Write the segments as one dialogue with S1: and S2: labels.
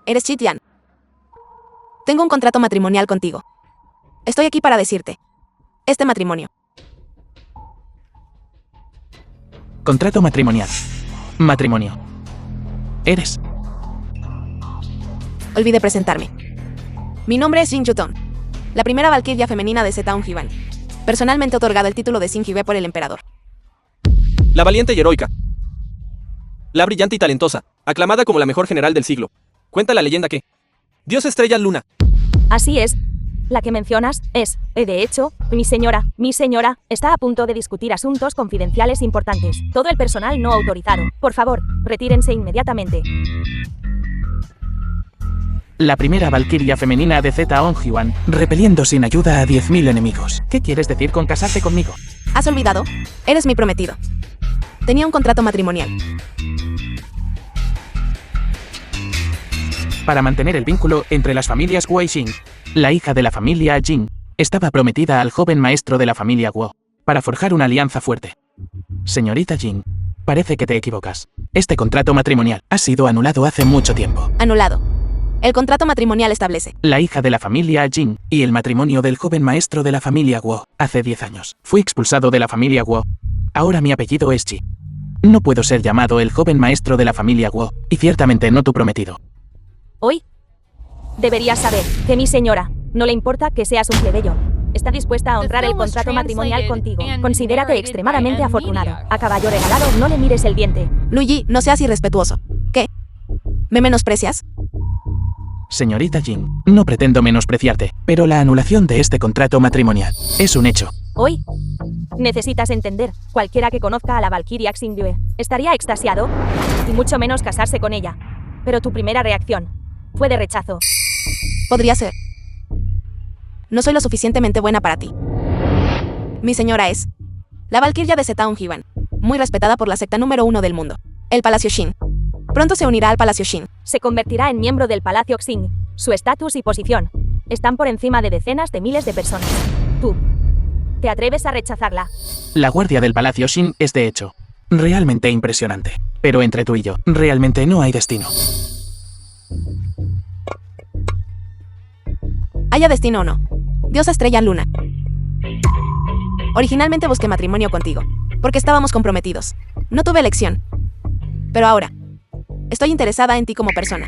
S1: Eres Chit-Yan. Tengo un contrato matrimonial contigo. Estoy aquí para decirte. Este matrimonio.
S2: Contrato matrimonial. Matrimonio. Eres.
S1: Olvidé presentarme. Mi nombre es Jin Yuton, la primera valquiria femenina de Setaun Hiban. Personalmente otorgado el título de Sin-Hibe por el emperador.
S3: La valiente y heroica. La brillante y talentosa, aclamada como la mejor general del siglo. Cuenta la leyenda que Dios Estrella Luna.
S4: Así es. La que mencionas es, de hecho, mi señora, está a punto de discutir asuntos confidenciales importantes. Todo el personal no autorizado. Por favor, retírense inmediatamente.
S2: La primera valquiria femenina de Setaun Hiban, repeliendo sin ayuda a 10.000 enemigos. ¿Qué quieres decir con casarte conmigo?
S1: ¿Has olvidado? Eres mi prometido. Tenía un contrato matrimonial.
S2: Para mantener el vínculo entre las familias Guo y Jin, la hija de la familia Jin estaba prometida al joven maestro de la familia Guo, para forjar una alianza fuerte. Señorita Jin, parece que te equivocas. Este contrato matrimonial ha sido anulado hace mucho tiempo.
S1: Anulado. El contrato matrimonial establece.
S2: La hija de la familia Jin y el matrimonio del joven maestro de la familia Guo hace 10 años. Fui expulsado de la familia Guo. Ahora mi apellido es Ji. No puedo ser llamado el joven maestro de la familia Guo, y ciertamente no tu prometido.
S4: Hoy deberías saber que mi señora no le importa que seas un plebeyo. Está dispuesta a honrar el contrato matrimonial contigo. Considérate extremadamente afortunado. A caballo regalado no le mires el diente.
S1: Luigi, no seas irrespetuoso. ¿Qué? ¿Me menosprecias?
S2: Señorita Jin, no pretendo menospreciarte, pero la anulación de este contrato matrimonial es un hecho.
S4: Hoy necesitas entender, cualquiera que conozca a la valquiria Xingyue estaría extasiado, y mucho menos casarse con ella. Pero tu primera reacción fue de rechazo.
S1: Podría ser. No soy lo suficientemente buena para ti. Mi señora es la valquiria de Setaun Hiban, muy respetada por la secta número 1 del mundo, el Palacio Shin. Pronto se unirá al Palacio Shin.
S4: Se convertirá en miembro del Palacio Xing. Su estatus y posición están por encima de decenas de miles de personas. Tú, ¿te atreves a rechazarla?
S2: La guardia del Palacio Shin es, de hecho, realmente impresionante. Pero entre tú y yo, realmente no hay destino.
S1: Haya destino o no. Diosa Estrella Luna. Originalmente busqué matrimonio contigo, porque estábamos comprometidos. No tuve elección. Pero ahora, estoy interesada en ti como persona.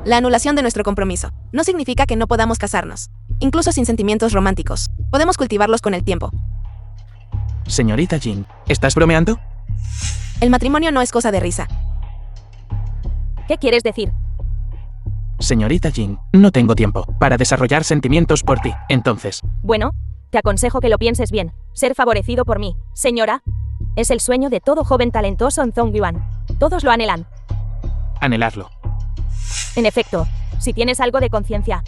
S1: La anulación de nuestro compromiso no significa que no podamos casarnos. Incluso sin sentimientos románticos, podemos cultivarlos con el tiempo.
S2: Señorita Jin, ¿estás bromeando?
S1: El matrimonio no es cosa de risa.
S4: ¿Qué quieres decir?
S2: Señorita Jin, no tengo tiempo para desarrollar sentimientos por ti, entonces.
S4: Bueno, te aconsejo que lo pienses bien. Ser favorecido por mí, señora, es el sueño de todo joven talentoso en Zongyuan. Todos lo anhelan.
S2: Anhelarlo.
S4: En efecto, si tienes algo de conciencia,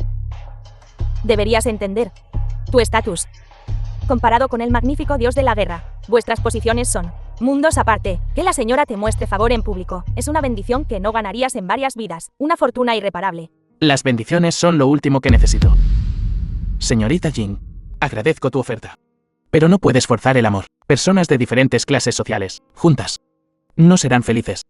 S4: deberías entender tu estatus. Comparado con el magnífico dios de la guerra, vuestras posiciones son mundos aparte. Que la señora te muestre favor en público es una bendición que no ganarías en varias vidas, una fortuna irreparable.
S2: Las bendiciones son lo último que necesito. Señorita Jin, agradezco tu oferta. Pero no puedes forzar el amor. Personas de diferentes clases sociales, juntas, no serán felices.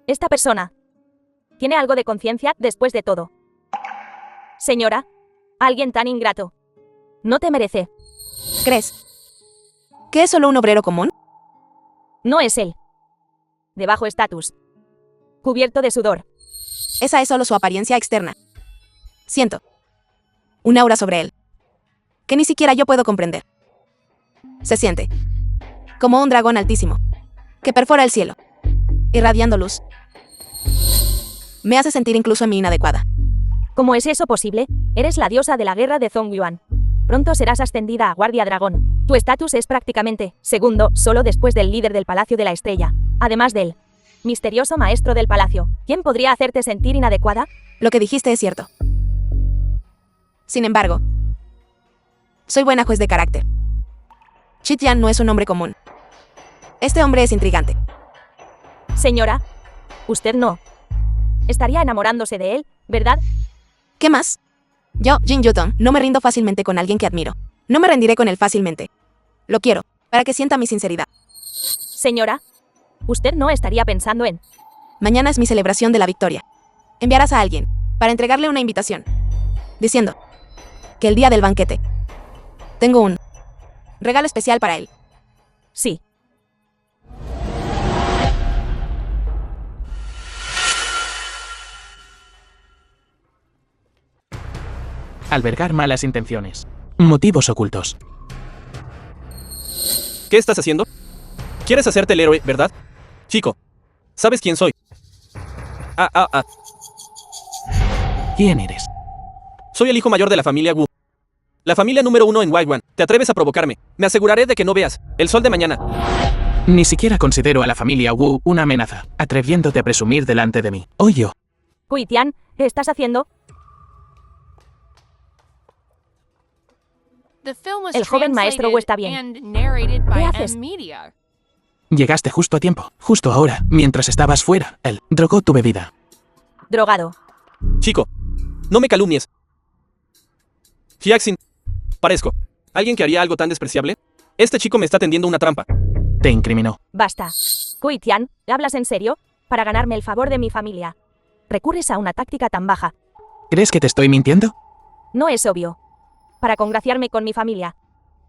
S4: Esta persona tiene algo de conciencia después de todo. Señora, alguien tan ingrato no te merece.
S1: ¿Crees que es solo un obrero común?
S4: No es él. De bajo estatus, cubierto de sudor.
S1: Esa es solo su apariencia externa. Siento un aura sobre él que ni siquiera yo puedo comprender. Se siente como un dragón altísimo que perfora el cielo, irradiando luz. Me hace sentir incluso a mí inadecuada.
S4: ¿Cómo es eso posible? Eres la diosa de la guerra de Zongyuan. Pronto serás ascendida a guardia dragón. Tu estatus es prácticamente segundo, solo después del líder del Palacio de la Estrella. Además del misterioso maestro del palacio. ¿Quién podría hacerte sentir inadecuada?
S1: Lo que dijiste es cierto. Sin embargo, soy buena juez de carácter. Chit-Yan no es un hombre común. Este hombre es intrigante.
S4: Señora, usted no estaría enamorándose de él, ¿verdad?
S1: ¿Qué más? Yo, Jin Yutong, no me rindo fácilmente con alguien que admiro. No me rendiré con él fácilmente. Lo quiero, para que sienta mi sinceridad.
S4: Señora, usted no estaría pensando en...
S1: Mañana es mi celebración de la victoria. Enviarás a alguien, para entregarle una invitación, diciendo que el día del banquete tengo un regalo especial para él.
S4: Sí.
S2: Albergar malas intenciones. Motivos ocultos.
S3: ¿Qué estás haciendo? ¿Quieres hacerte el héroe, verdad? Chico, ¿sabes quién soy?
S2: ¿Quién eres?
S3: Soy el hijo mayor de la familia Wu. La familia número 1 en Waiwan. ¿Te atreves a provocarme? Me aseguraré de que no veas el sol de mañana.
S2: Ni siquiera considero a la familia Wu una amenaza, atreviéndote a presumir delante de mí. O yo.
S4: Gui Tian, ¿qué estás haciendo?
S5: El joven maestro Wu está bien. ¿Qué
S4: haces?
S2: Llegaste justo a tiempo, justo ahora, mientras estabas fuera. Él drogó tu bebida.
S4: Drogado.
S3: Chico, no me calumnies. Hyaksin, parezco alguien que haría algo tan despreciable. Este chico me está tendiendo una trampa.
S2: Te incriminó.
S4: Basta. Gui Tian, ¿hablas en serio? Para ganarme el favor de mi familia. ¿Recurres a una táctica tan baja?
S2: ¿Crees que te estoy mintiendo?
S4: No es obvio. Para congraciarme con mi familia.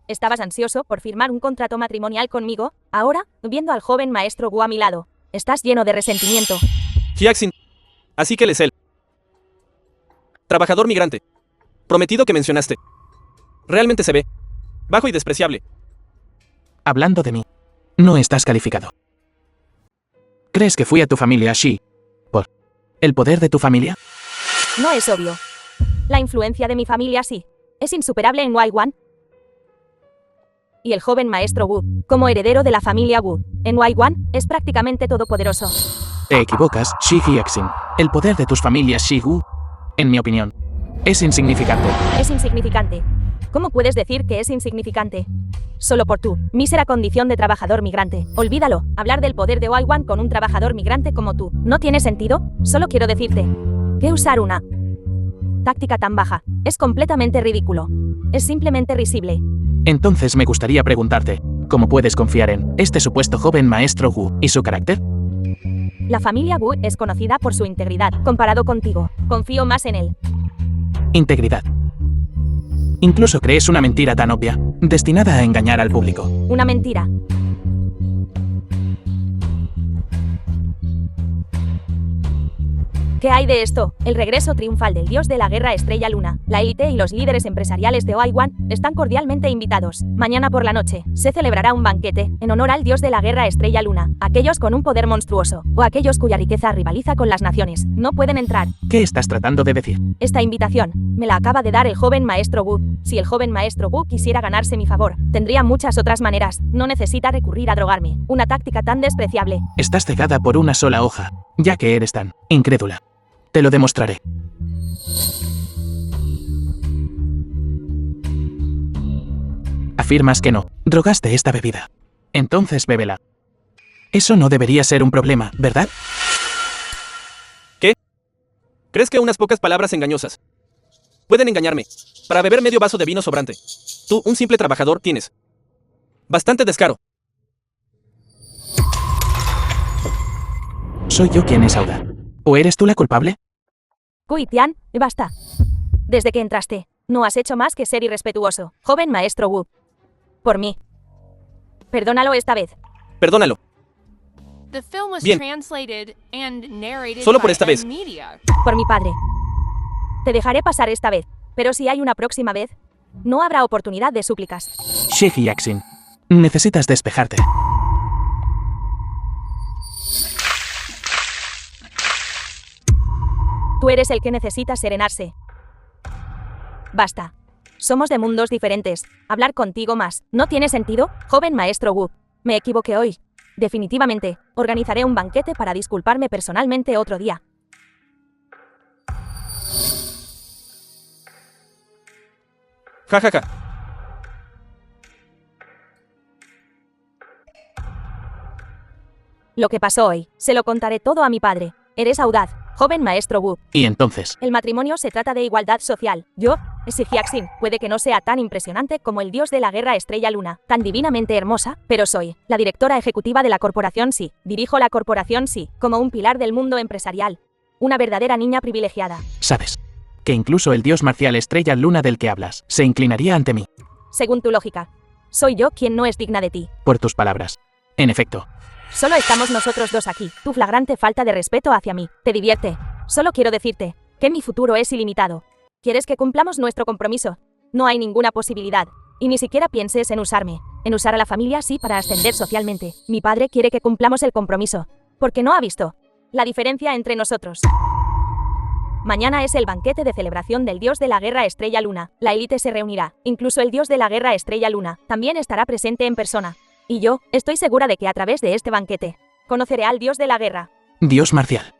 S4: Estabas ansioso por firmar un contrato matrimonial conmigo. Ahora, viendo al joven maestro Wu a mi lado, estás lleno de resentimiento.
S3: Hyaksin, así que él es él. Trabajador migrante. Prometido que mencionaste. Realmente se ve bajo y despreciable.
S2: Hablando de mí, no estás calificado. ¿Crees que fui a tu familia Shi por el poder de tu familia?
S4: No es obvio. La influencia de mi familia sí. Es insuperable en Waiwan. Y el joven maestro Wu, como heredero de la familia Wu, en Waiwan, es prácticamente todopoderoso.
S2: Te equivocas, Shi Hyaksin. El poder de tus familias Shi Wu, en mi opinión, es insignificante.
S4: Es insignificante. ¿Cómo puedes decir que es insignificante? Solo por tu mísera condición de trabajador migrante. Olvídalo. Hablar del poder de Waiwan con un trabajador migrante como tú no tiene sentido. Solo quiero decirte que usar una táctica tan baja es completamente ridículo. Es simplemente risible.
S2: Entonces me gustaría preguntarte, ¿cómo puedes confiar en este supuesto joven maestro Wu y su carácter?
S4: La familia Wu es conocida por su integridad. Comparado contigo, confío más en él.
S2: Integridad. Incluso crees una mentira tan obvia, destinada a engañar al público.
S4: Una mentira. ¿Qué hay de esto? El regreso triunfal del dios de la guerra Estrella Luna. La élite y los líderes empresariales de Waiwan están cordialmente invitados. Mañana por la noche se celebrará un banquete en honor al dios de la guerra Estrella Luna. Aquellos con un poder monstruoso o aquellos cuya riqueza rivaliza con las naciones no pueden entrar.
S2: ¿Qué estás tratando de decir?
S4: Esta invitación me la acaba de dar el joven maestro Wu. Si el joven maestro Wu quisiera ganarse mi favor, tendría muchas otras maneras. No necesita recurrir a drogarme. Una táctica tan despreciable.
S2: Estás cegada por una sola hoja, ya que eres tan incrédula. Te lo demostraré. Afirmas que no drogaste esta bebida. Entonces bébela. Eso no debería ser un problema, ¿verdad?
S3: ¿Qué? ¿Crees que unas pocas palabras engañosas pueden engañarme para beber medio vaso de vino sobrante? Tú, un simple trabajador, tienes bastante descaro.
S2: Soy yo quien es audaz. ¿O eres tú la culpable?
S4: Gui Tian, basta. Desde que entraste, no has hecho más que ser irrespetuoso, joven maestro Wu. Por mí. Perdónalo esta vez.
S3: Perdónalo. Bien. Solo por esta vez.
S4: Por mi padre. Te dejaré pasar esta vez, pero si hay una próxima vez, no habrá oportunidad de súplicas.
S2: Shi Hyaksin, necesitas despejarte.
S4: Tú eres el que necesita serenarse. Basta. Somos de mundos diferentes. Hablar contigo más no tiene sentido, joven maestro Wu. Me equivoqué hoy. Definitivamente, organizaré un banquete para disculparme personalmente otro día.
S3: Ja, ja, ja.
S4: Lo que pasó hoy, se lo contaré todo a mi padre. Eres audaz, Joven maestro Wu,
S2: Y entonces,
S4: el matrimonio se trata de igualdad social. Yo, ese Hyaksin, puede que no sea tan impresionante como el dios de la guerra Estrella Luna, tan divinamente hermosa, pero soy la directora ejecutiva de la corporación Sí. Dirijo la corporación Sí, como un pilar del mundo empresarial. Una verdadera niña privilegiada.
S2: sabes que incluso el dios marcial Estrella Luna del que hablas se inclinaría ante mí,
S4: Según tu lógica, soy yo quien no es digna de ti.
S2: por tus palabras. En efecto,
S4: Solo estamos nosotros dos aquí. Tu flagrante falta de respeto hacia mí. ¿Te divierte? Solo quiero decirte que mi futuro es ilimitado. ¿Quieres que cumplamos nuestro compromiso? No hay ninguna posibilidad. Y ni siquiera pienses en usarme. En usar a la familia sí para ascender socialmente. Mi padre quiere que cumplamos el compromiso. Porque no ha visto la diferencia entre nosotros. Mañana es el banquete de celebración del dios de la guerra Estrella Luna. La élite se reunirá. Incluso el dios de la guerra Estrella Luna también estará presente en persona. Y yo, estoy segura de que a través de este banquete, conoceré al dios de la guerra.
S2: dios marcial.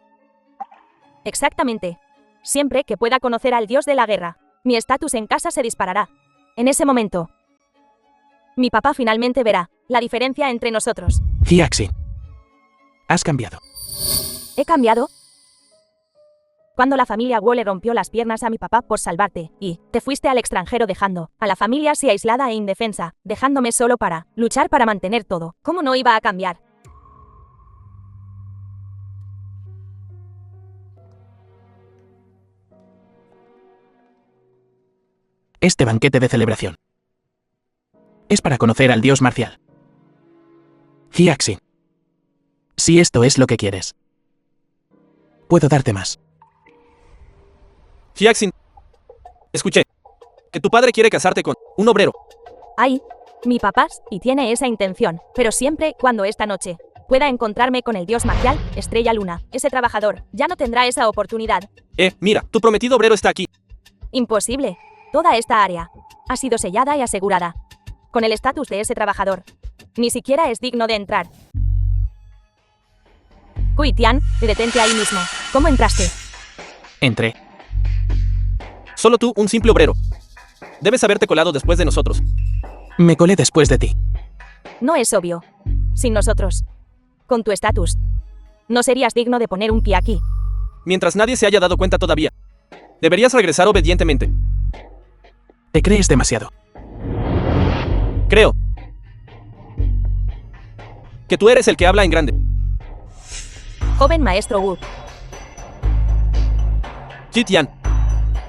S4: Exactamente. Siempre que pueda conocer al dios de la guerra, mi estatus en casa se disparará. En ese momento, mi papá finalmente verá la diferencia entre nosotros.
S2: Hyaksin, has cambiado.
S4: ¿He cambiado? Cuando la familia Wu le rompió las piernas a mi papá por salvarte, y te fuiste al extranjero dejando a la familia así aislada e indefensa, dejándome solo para luchar para mantener todo. ¿Cómo no iba a cambiar?
S2: Este banquete de celebración es para conocer al dios marcial. Hyaksin, si esto es lo que quieres, puedo darte más.
S3: Hyaksin, escuché que tu padre quiere casarte con un obrero.
S4: Ay, mi papá y tiene esa intención, pero siempre cuando esta noche pueda encontrarme con el dios marcial, Estrella Luna, ese trabajador, ya no tendrá esa oportunidad.
S3: Mira, tu prometido obrero está aquí.
S4: Imposible. Toda esta área ha sido sellada y asegurada. Con el estatus de ese trabajador, ni siquiera es digno de entrar. Kui Tian, detente ahí mismo. ¿Cómo entraste?
S2: Entré.
S3: Solo tú, un simple obrero. Debes haberte colado después de nosotros.
S2: Me colé después de ti.
S4: No es obvio. Sin nosotros. Con tu estatus. No serías digno de poner un pie aquí.
S3: Mientras nadie se haya dado cuenta todavía. Deberías regresar obedientemente.
S2: Te crees demasiado.
S3: Creo que tú eres el que habla en grande.
S4: Joven maestro Wu.
S3: Ji Tian,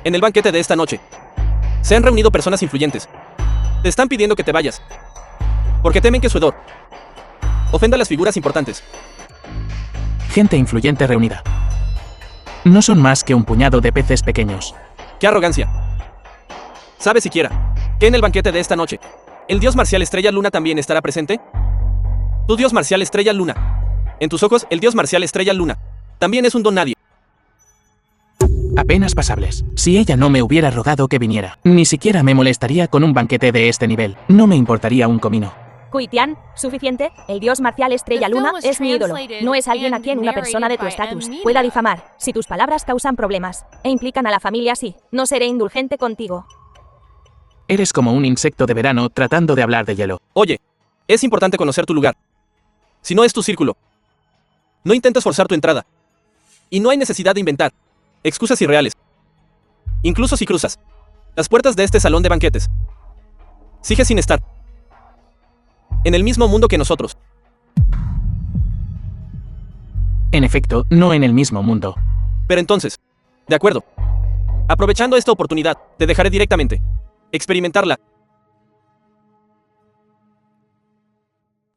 S3: en el banquete de esta noche, se han reunido personas influyentes. Te están pidiendo que te vayas, porque temen que su hedor ofenda a las figuras importantes.
S2: Gente influyente reunida. No son más que un puñado de peces pequeños.
S3: ¡Qué arrogancia! ¿Sabes siquiera que en el banquete de esta noche, el dios marcial Estrella Luna también estará presente? Tu dios marcial Estrella Luna. En tus ojos, el dios marcial Estrella Luna también es un don nadie.
S2: Apenas pasables. Si ella no me hubiera rogado que viniera, ni siquiera me molestaría con un banquete de este nivel. No me importaría un comino.
S4: Kui Tian, suficiente. El dios marcial Estrella Luna es mi ídolo. No es alguien a quien una persona de tu estatus pueda difamar. Si tus palabras causan problemas e implican a la familia, sí, no seré indulgente contigo.
S2: Eres como un insecto de verano tratando de hablar de hielo.
S3: Oye, es importante conocer tu lugar. Si no es tu círculo, no intentes forzar tu entrada. Y no hay necesidad de inventar excusas irreales. Incluso si cruzas las puertas de este salón de banquetes, sigue sin estar en el mismo mundo que nosotros.
S2: En efecto, no en el mismo mundo.
S3: Pero entonces, de acuerdo. Aprovechando esta oportunidad, te dejaré directamente experimentar la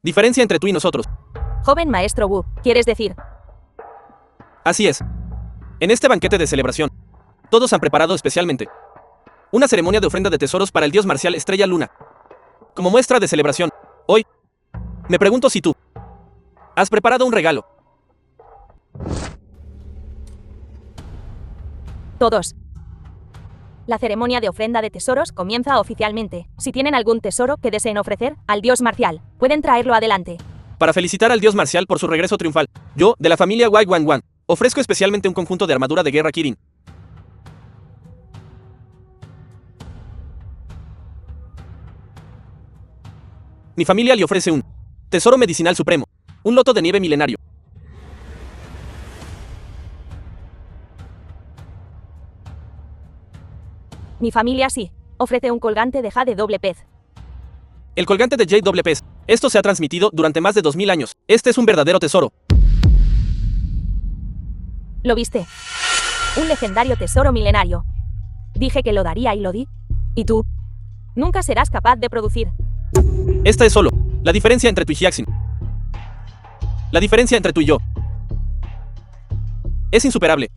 S3: diferencia entre tú y nosotros.
S4: Joven maestro Wu, ¿quieres decir?
S3: Así es. En este banquete de celebración, todos han preparado especialmente una ceremonia de ofrenda de tesoros para el dios marcial Estrella Luna. Como muestra de celebración, hoy, me pregunto si tú has preparado un regalo.
S4: Todos. La ceremonia de ofrenda de tesoros comienza oficialmente. Si tienen algún tesoro que deseen ofrecer al dios marcial, pueden traerlo adelante.
S3: Para felicitar al dios marcial por su regreso triunfal, yo, de la familia Wai Wan Wan, ofrezco especialmente un conjunto de armadura de guerra Kirin. Mi familia le ofrece un tesoro medicinal supremo, un loto de nieve milenario.
S4: Mi familia sí. Ofrece un colgante de jade doble pez.
S3: El colgante de Jade doble pez. Esto se ha transmitido durante más de 2000 años. Este es un verdadero tesoro.
S4: ¿Lo viste? Un legendario tesoro milenario. Dije que lo daría y lo di. ¿Y tú? Nunca serás capaz de producir.
S3: Esta es solo la diferencia entre tú y Hyaksin. La diferencia entre tú y yo es insuperable.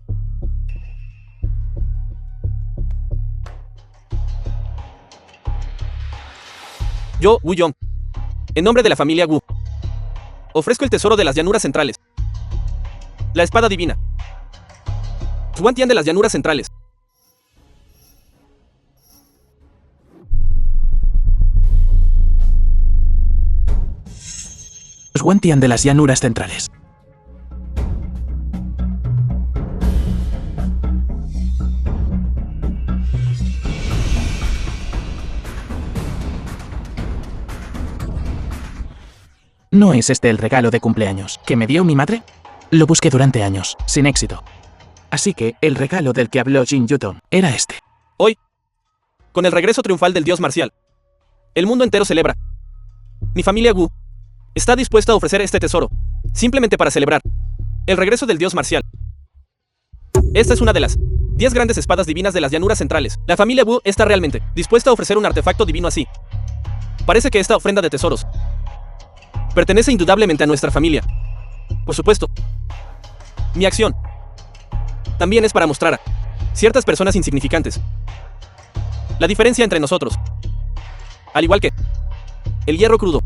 S3: Yo, Wu Yong, en nombre de la familia Wu, ofrezco el tesoro de las llanuras centrales. La espada divina. Xuantian de las llanuras centrales.
S2: Xuantian de las llanuras centrales. ¿No es este el regalo de cumpleaños que me dio mi madre? Lo busqué durante años, sin éxito. Así que el regalo del que habló Jin Yutong era este.
S3: Hoy, con el regreso triunfal del dios marcial, el mundo entero celebra. Mi familia Wu está dispuesta a ofrecer este tesoro, simplemente para celebrar el regreso del dios marcial. Esta es una de las 10 grandes espadas divinas de las llanuras centrales. La familia Wu está realmente dispuesta a ofrecer un artefacto divino así. Parece que esta ofrenda de tesoros pertenece indudablemente a nuestra familia. Por supuesto, mi acción también es para mostrar a ciertas personas insignificantes la diferencia entre nosotros. Al igual que el hierro crudo,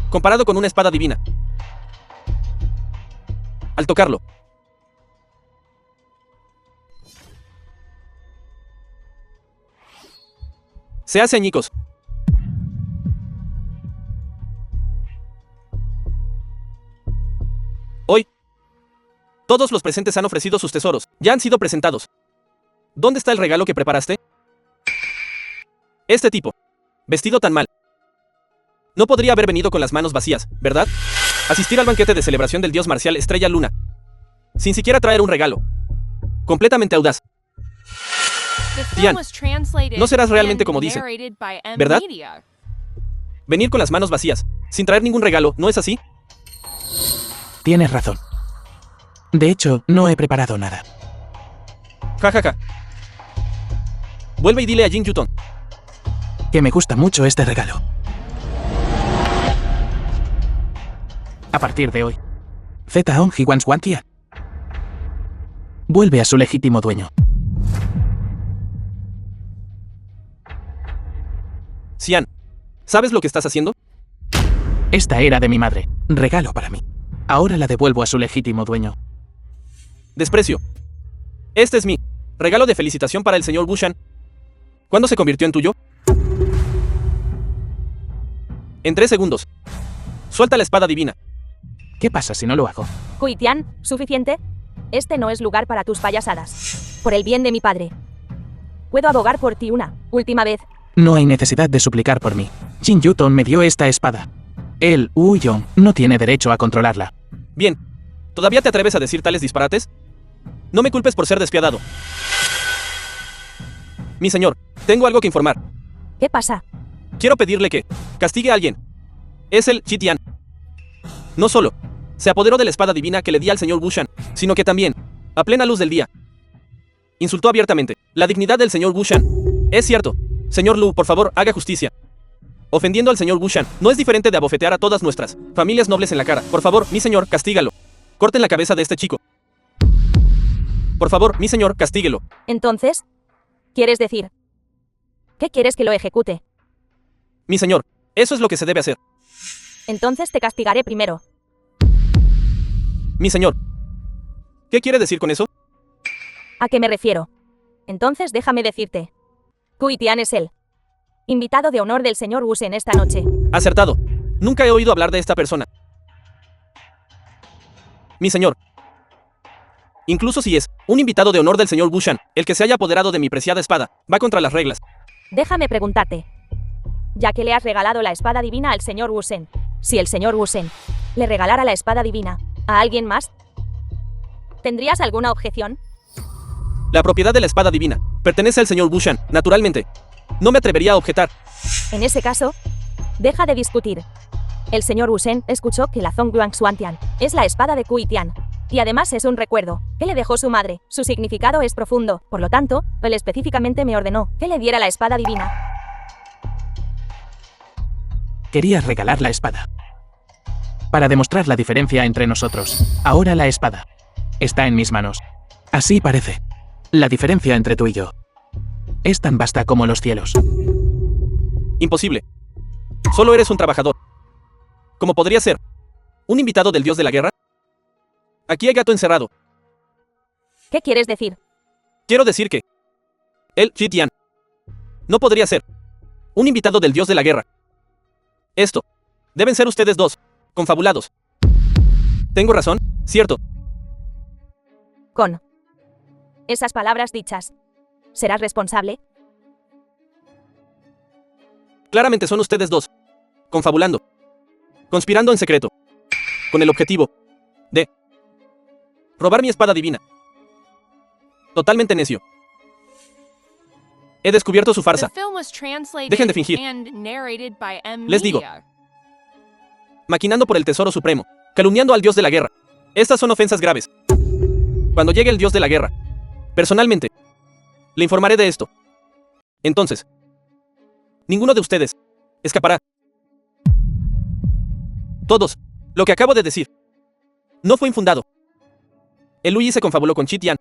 S3: comparado con una espada divina. Al tocarlo, se hace añicos. Hoy, todos los presentes han ofrecido sus tesoros. Ya han sido presentados. ¿Dónde está el regalo que preparaste? Este tipo, vestido tan mal, no podría haber venido con las manos vacías, ¿verdad? Asistir al banquete de celebración del dios marcial Estrella Luna, sin siquiera traer un regalo. Completamente audaz. Tian, no serás realmente como dicen, ¿verdad? Venir con las manos vacías, sin traer ningún regalo, ¿no es así?
S2: Tienes razón. De hecho, no he preparado nada.
S3: Ja, ja, ja. Vuelve y dile a Jin Yutong
S2: Que me gusta mucho este regalo. A partir de hoy, Zeta Onji Wan Xuantian vuelve a su legítimo dueño.
S3: Xian, ¿sabes lo que estás haciendo?
S2: Esta era de mi madre. Regalo para mí. Ahora la devuelvo a su legítimo dueño.
S3: Desprecio. Este es mi regalo de felicitación para el señor Bushan. ¿Cuándo se convirtió en tuyo? En 3 segundos. Suelta la espada divina.
S2: ¿Qué pasa si no lo hago?
S4: Hui Tian, ¿suficiente? Este no es lugar para tus payasadas. Por el bien de mi padre. Puedo abogar por ti una última vez.
S2: No hay necesidad de suplicar por mí. Jin Yutong me dio esta espada. Él, Wu Yong, no tiene derecho a controlarla.
S3: Bien. ¿Todavía te atreves a decir tales disparates? No me culpes por ser despiadado. Mi señor, tengo algo que informar.
S4: ¿Qué pasa?
S3: Quiero pedirle que castigue a alguien. Es el Chi Tian. No solo se apoderó de la espada divina que le di al señor Bushan, sino que también, a plena luz del día, insultó abiertamente la dignidad del señor Bushan. Es cierto, señor Lu, por favor, haga justicia. Ofendiendo al señor Bushan no es diferente de abofetear a todas nuestras familias nobles en la cara. Por favor, mi señor, castígalo. Corten la cabeza de este chico. Por favor, mi señor, castíguelo.
S4: Entonces, ¿quieres decir? ¿Qué quieres que lo ejecute?
S3: Mi señor, eso es lo que se debe hacer.
S4: Entonces te castigaré primero.
S3: Mi señor, ¿qué quiere decir con eso?
S4: ¿A qué me refiero? Entonces déjame decirte. Hui Tian es el invitado de honor del señor Wusen esta noche.
S3: Acertado. Nunca he oído hablar de esta persona. Mi señor. Incluso si es un invitado de honor del señor Bushan, el que se haya apoderado de mi preciada espada, va contra las reglas.
S4: Déjame preguntarte. Ya que le has regalado la espada divina al señor Wusen, si el señor Wusen le regalara la espada divina a alguien más, ¿tendrías alguna objeción?
S3: La propiedad de la espada divina Pertenece al señor Bushan, naturalmente. No me atrevería a objetar.
S4: En ese caso, deja de discutir. El señor Wusen escuchó que la Zongyuan Xuantian es la espada de Kui Tian. Y además es un recuerdo que le dejó su madre. Su significado es profundo. Por lo tanto, él específicamente me ordenó que le diera la espada divina.
S2: Querías regalar la espada. Para demostrar la diferencia entre nosotros, ahora la espada está en mis manos. Así parece. La diferencia entre tú y yo es tan vasta como los cielos.
S3: Imposible. Solo eres un trabajador. ¿Cómo podría ser? ¿Un invitado del dios de la guerra? Aquí hay gato encerrado.
S4: ¿Qué quieres decir?
S3: Quiero decir que él, Chi Tian, no podría ser un invitado del dios de la guerra. Esto deben ser ustedes dos, confabulados. ¿Tengo razón? ¿Cierto?
S4: Con esas palabras dichas, ¿serás responsable?
S3: Claramente son ustedes dos, confabulando, conspirando en secreto, con el objetivo de robar mi espada divina. Totalmente necio. He descubierto su farsa. Dejen de fingir. Les digo. Maquinando por el tesoro supremo, calumniando al dios de la guerra. Estas son ofensas graves. Cuando llegue el dios de la guerra, personalmente, le informaré de esto. Entonces, ninguno de ustedes escapará. Todos, lo que acabo de decir, no fue infundado. El Lui se confabuló con Chi Tian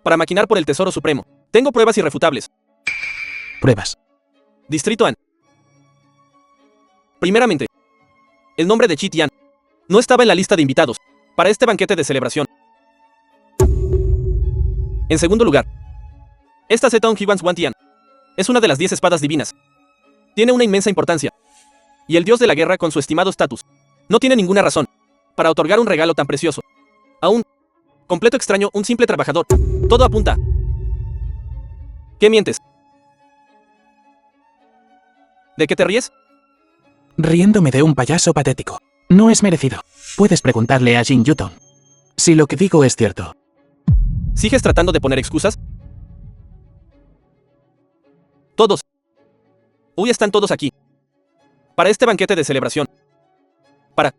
S3: para maquinar por el tesoro supremo. Tengo pruebas irrefutables.
S2: Pruebas.
S3: Distrito An. Primeramente, el nombre de Chi Tian no estaba en la lista de invitados para este banquete de celebración. En segundo lugar, esta Zetong Hiwan Xuantian es una de las 10 espadas divinas. Tiene una inmensa importancia. Y el dios de la guerra, con su estimado estatus, no tiene ninguna razón para otorgar un regalo tan precioso a un completo extraño, un simple trabajador. Todo apunta. ¿Qué mientes? ¿De qué te ríes?
S2: Riéndome de un payaso patético. No es merecido. Puedes preguntarle a Jin Yutong si lo que digo es cierto.
S3: ¿Sigues tratando de poner excusas? Todos. Hoy están todos aquí. Para este banquete de celebración. Para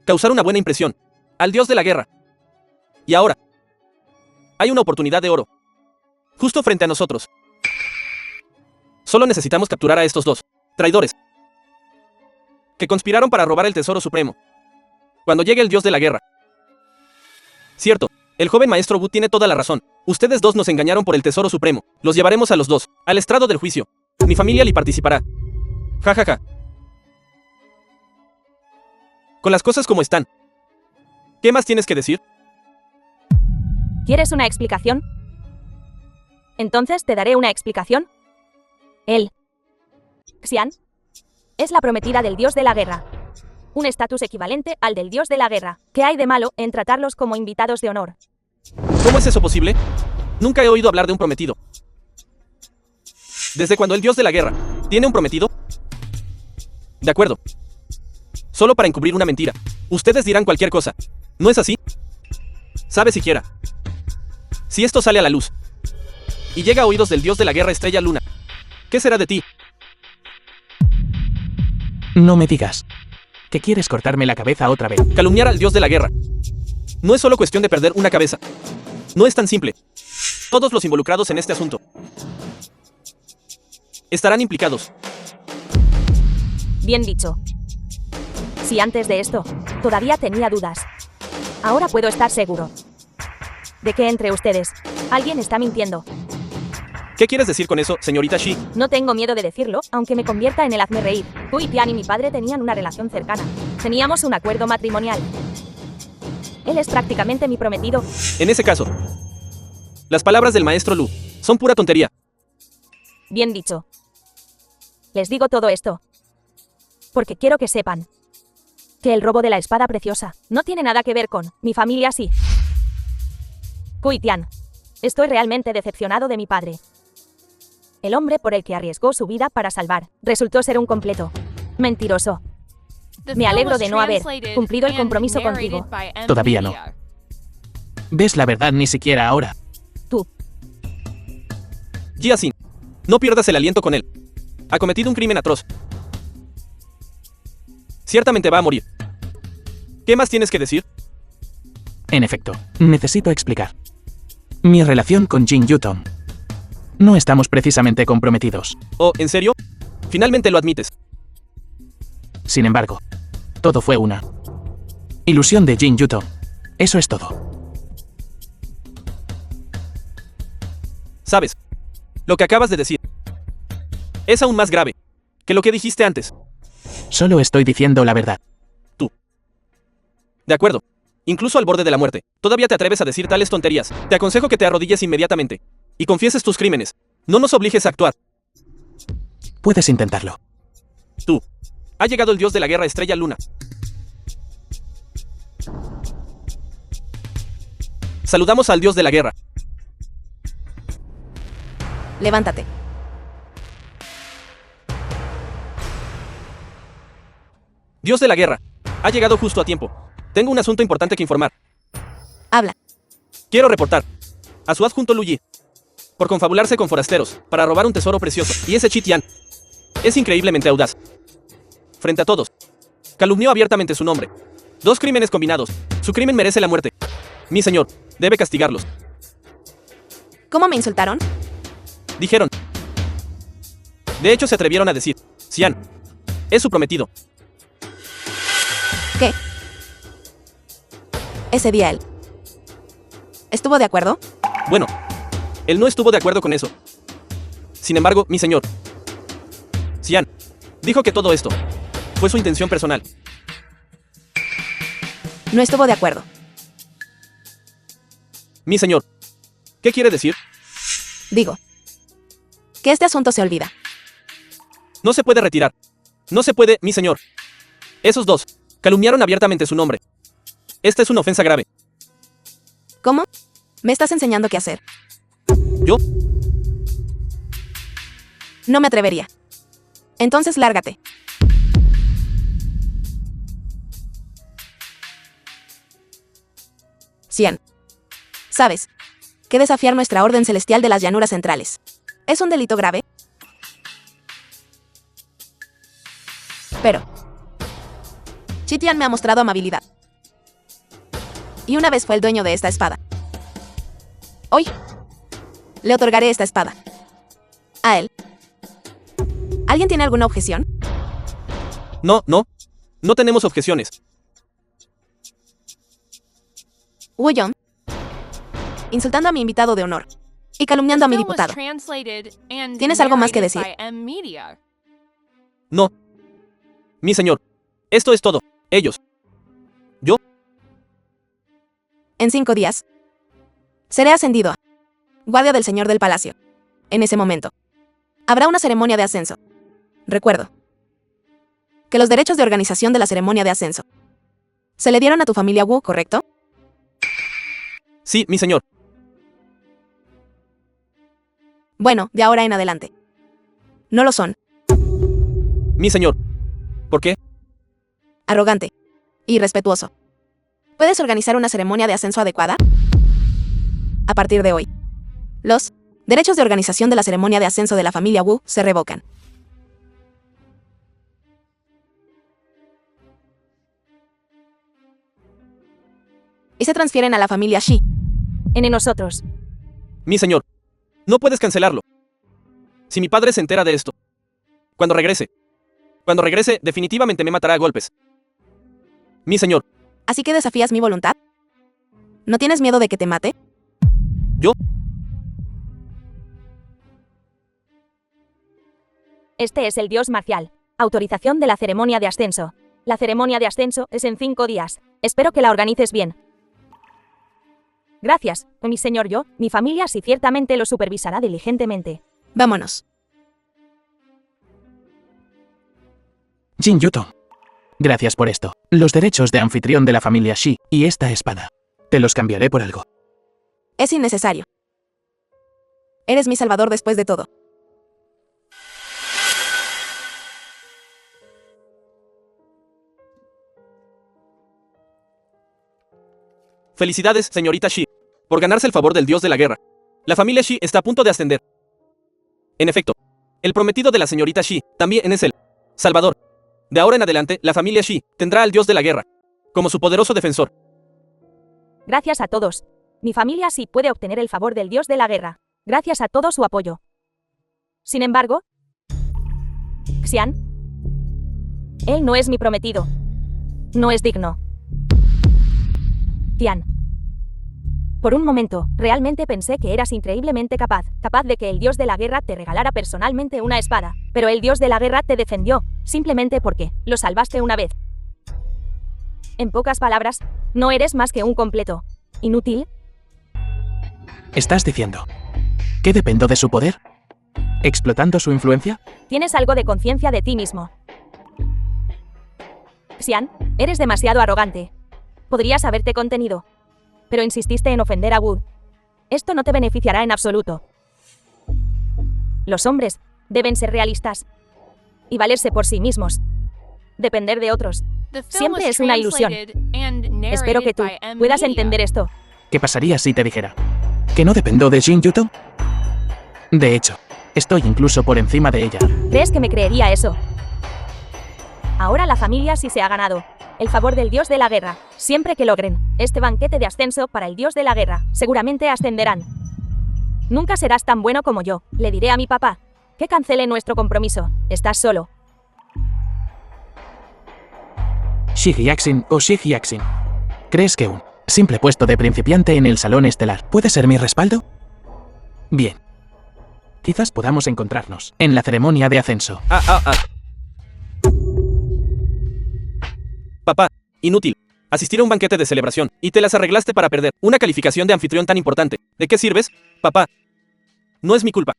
S3: causar una buena impresión al dios de la guerra. Y ahora, hay una oportunidad de oro justo frente a nosotros. Solo necesitamos capturar a estos dos traidores que conspiraron para robar el tesoro supremo cuando llegue el dios de la guerra. Cierto, el joven maestro Wu tiene toda la razón. Ustedes dos nos engañaron por el tesoro supremo. Los llevaremos a los dos al estrado del juicio. Mi familia le participará. Ja, ja, ja. Con las cosas como están, ¿qué más tienes que decir?
S4: ¿Quieres una explicación? Entonces te daré una explicación. Él, Xian, es la prometida del dios de la guerra. Un estatus equivalente al del dios de la guerra. ¿Qué hay de malo en tratarlos como invitados de honor?
S3: ¿Cómo es eso posible? Nunca he oído hablar de un prometido. ¿Desde cuando el dios de la guerra tiene un prometido? De acuerdo. Solo para encubrir una mentira. Ustedes dirán cualquier cosa. ¿No es así? ¿Sabe siquiera? Si esto sale a la luz y llega a oídos del dios de la guerra Estrella Luna, ¿qué será de ti?
S2: No me digas que quieres cortarme la cabeza otra vez.
S3: Calumniar al dios de la guerra no es solo cuestión de perder una cabeza. No es tan simple. Todos los involucrados en este asunto estarán implicados.
S4: Bien dicho. Si antes de esto todavía tenía dudas, ahora puedo estar seguro de que entre ustedes alguien está mintiendo.
S3: ¿Qué quieres decir con eso, señorita Shi?
S4: No tengo miedo de decirlo, aunque me convierta en el hazme reír. Kui Tian y mi padre tenían una relación cercana. Teníamos un acuerdo matrimonial. Él es prácticamente mi prometido.
S3: En ese caso, las palabras del maestro Lu son pura tontería.
S4: Bien dicho. Les digo todo esto porque quiero que sepan que el robo de la espada preciosa no tiene nada que ver con mi familia, sí. Kui Tian, estoy realmente decepcionado de mi padre. El hombre por el que arriesgó su vida para salvar resultó ser un completo mentiroso. Me alegro de no haber cumplido el compromiso contigo.
S2: Todavía no. ¿Ves la verdad ni siquiera ahora?
S4: Tú
S3: Jia Xin, no pierdas el aliento con él. Ha cometido un crimen atroz. Ciertamente va a morir. ¿Qué más tienes que decir?
S2: En efecto, necesito explicar. Mi relación con Jin Yutong. No estamos precisamente comprometidos.
S3: Oh, ¿en serio? Finalmente lo admites.
S2: Sin embargo, todo fue una ilusión de Jin Yutong. Eso es todo.
S3: ¿Sabes? Lo que acabas de decir es aún más grave que lo que dijiste antes.
S2: Solo estoy diciendo la verdad.
S3: Tú. De acuerdo. Incluso al borde de la muerte, todavía te atreves a decir tales tonterías. Te aconsejo que te arrodilles inmediatamente y confieses tus crímenes. No nos obligues a actuar.
S2: Puedes intentarlo.
S3: Tú. Ha llegado el dios de la guerra, Estrella Luna. Saludamos al dios de la guerra.
S1: Levántate.
S3: Dios de la guerra. Ha llegado justo a tiempo. Tengo un asunto importante que informar.
S1: Habla.
S3: Quiero reportar a su adjunto Lu Yi por confabularse con forasteros para robar un tesoro precioso. Y ese Chi Tian es increíblemente audaz. Frente a todos, calumnió abiertamente su nombre. 2 crímenes combinados. Su crimen merece la muerte. Mi señor, debe castigarlos.
S1: ¿Cómo me insultaron?
S3: Dijeron. De hecho, se atrevieron a decir: Xian es su prometido.
S1: ¿Qué? Ese día él ¿estuvo de acuerdo?
S3: Bueno, él no estuvo de acuerdo con eso. Sin embargo, mi señor, Xian dijo que todo esto fue su intención personal.
S1: No estuvo de acuerdo.
S3: Mi señor, ¿qué quiere decir?
S1: Digo, que este asunto se olvida.
S3: No se puede retirar. No se puede, mi señor. Esos 2 calumniaron abiertamente su nombre. Esta es una ofensa grave.
S1: ¿Cómo? ¿Me estás enseñando qué hacer?
S3: ¿Yo?
S1: No me atrevería. Entonces lárgate. Xian. ¿Sabes que desafiar nuestra orden celestial de las llanuras centrales es un delito grave? Pero Chi Tian me ha mostrado amabilidad. Y una vez fue el dueño de esta espada. Hoy le otorgaré esta espada a él. ¿Alguien tiene alguna objeción?
S3: No tenemos objeciones.
S5: Wu
S1: Yong, insultando a mi invitado de honor y calumniando a mi diputado.
S5: ¿Tienes algo más que decir?
S3: No. Mi señor, esto es todo. Ellos. Yo.
S1: En 5 días seré ascendido a guardia del señor del palacio. En ese momento habrá una ceremonia de ascenso. Recuerdo que los derechos de organización de la ceremonia de ascenso se le dieron a tu familia Wu, ¿correcto?
S3: Sí, mi señor.
S1: Bueno, de ahora en adelante no lo son.
S3: Mi señor. ¿Por qué?
S1: Arrogante. Irrespetuoso. ¿Puedes organizar una ceremonia de ascenso adecuada? A partir de hoy, los derechos de organización de la ceremonia de ascenso de la familia Wu se revocan. Y se transfieren a la familia Shi.
S4: En nosotros.
S3: Mi señor, no puedes cancelarlo. Si mi padre se entera de esto, cuando regrese, definitivamente me matará a golpes. Mi señor.
S1: ¿Así que desafías mi voluntad? ¿No tienes miedo de que te mate?
S3: ¿Yo?
S4: Este es el dios marcial. Autorización de la ceremonia de ascenso. La ceremonia de ascenso es en 5 días. Espero que la organices bien. Gracias, mi señor. Yo, mi familia sí ciertamente lo supervisará diligentemente.
S1: Vámonos.
S2: Jin Yutong. Gracias por esto. Los derechos de anfitrión de la familia Shi y esta espada. Te los cambiaré por algo.
S1: Es innecesario. Eres mi salvador después de todo.
S3: Felicidades, señorita Shi, por ganarse el favor del dios de la guerra. La familia Shi está a punto de ascender. En efecto, el prometido de la señorita Shi también es el Salvador. De ahora en adelante, la familia Shi tendrá al dios de la guerra como su poderoso defensor.
S4: Gracias a todos. Mi familia sí puede obtener el favor del dios de la guerra. Gracias a todo su apoyo. Sin embargo, Xian, él no es mi prometido. No es digno. Tian. Por un momento, realmente pensé que eras increíblemente capaz de que el dios de la guerra te regalara personalmente una espada. Pero el dios de la guerra te defendió, simplemente porque lo salvaste una vez. En pocas palabras, no eres más que un completo inútil.
S2: ¿Estás diciendo que dependo de su poder? ¿Explotando su influencia?
S4: Tienes algo de conciencia de ti mismo. Xian, eres demasiado arrogante. Podrías haberte contenido. Pero insististe en ofender a Wu. Esto no te beneficiará en absoluto. Los hombres deben ser realistas y valerse por sí mismos. Depender de otros siempre es una ilusión. Espero que tú puedas entender esto.
S2: ¿Qué pasaría si te dijera que no dependo de Jin Yuto? De hecho, estoy incluso por encima de ella.
S4: ¿Crees que me creería eso? Ahora la familia sí se ha ganado el favor del dios de la guerra. Siempre que logren este banquete de ascenso para el dios de la guerra, seguramente ascenderán. Nunca serás tan bueno como yo. Le diré a mi papá que cancele nuestro compromiso. Estás solo.
S2: Shi Hyaxin o Shi Hyaxin. ¿Crees que un simple puesto de principiante en el salón estelar puede ser mi respaldo? Bien. Quizás podamos encontrarnos en la ceremonia de ascenso.
S3: Papá, inútil. Asistir a un banquete de celebración y te las arreglaste para perder una calificación de anfitrión tan importante. ¿De qué sirves, papá? No es mi culpa.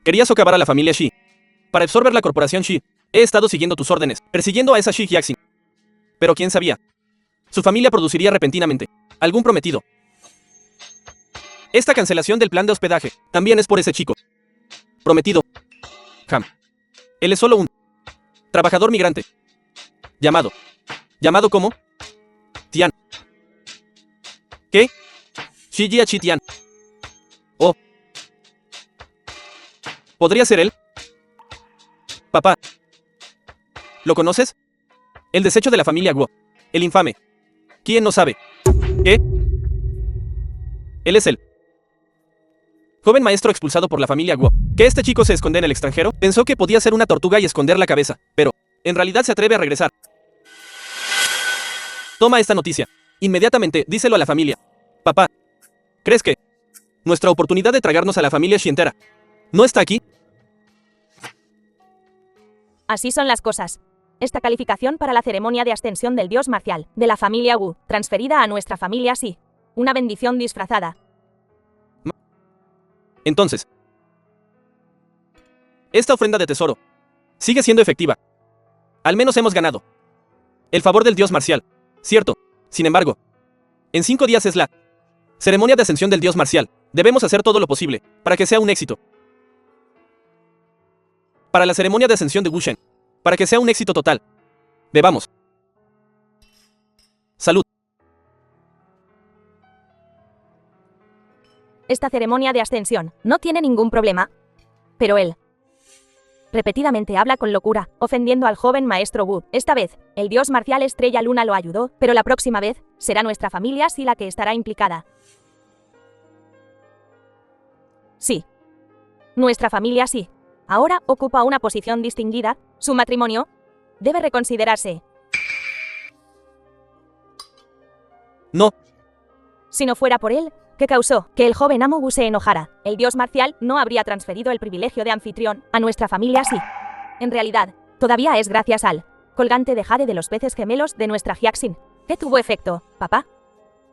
S3: Quería socavar a la familia Shi. Para absorber la corporación Shi, he estado siguiendo tus órdenes, persiguiendo a esa Shi Hyaxin. Pero quién sabía. Su familia produciría repentinamente algún prometido. Esta cancelación del plan de hospedaje también es por ese chico. Prometido. Él es solo un trabajador migrante. ¿Llamado cómo? Tian. ¿Qué? Shi Jiachi Tian. Oh. ¿Podría ser él? Papá. ¿Lo conoces? El desecho de la familia Guo. El infame. ¿Quién no sabe? ¿Qué? Él es el joven maestro expulsado por la familia Guo. ¿Que este chico se esconde en el extranjero? Pensó que podía ser una tortuga y esconder la cabeza, pero en realidad se atreve a regresar. Toma esta noticia. Inmediatamente, díselo a la familia. Papá, ¿crees que nuestra oportunidad de tragarnos a la familia Shi entera no está aquí?
S4: Así son las cosas. Esta calificación para la ceremonia de ascensión del dios marcial de la familia Wu, transferida a nuestra familia Shi. Una bendición disfrazada.
S3: Entonces, esta ofrenda de tesoro sigue siendo efectiva. Al menos hemos ganado el favor del dios marcial. Cierto. Sin embargo, en 5 días es la ceremonia de ascensión del dios marcial. Debemos hacer todo lo posible para que sea un éxito. Para la ceremonia de ascensión de Wushen, para que sea un éxito total. Bebamos. Salud.
S4: Esta ceremonia de ascensión no tiene ningún problema. Pero él repetidamente habla con locura, ofendiendo al joven maestro Wu. Esta vez, el dios marcial Estrella Luna lo ayudó, pero la próxima vez, será nuestra familia Shi la que estará implicada. Sí. Nuestra familia Shi ahora ocupa una posición distinguida. Su matrimonio debe reconsiderarse.
S3: No.
S4: Si no fuera por él, que causó que el joven amo Wu se enojara, el dios marcial no habría transferido el privilegio de anfitrión a nuestra familia Shi. En realidad, todavía es gracias al colgante de jade de los peces gemelos de nuestra Hyaxin que tuvo efecto, papá.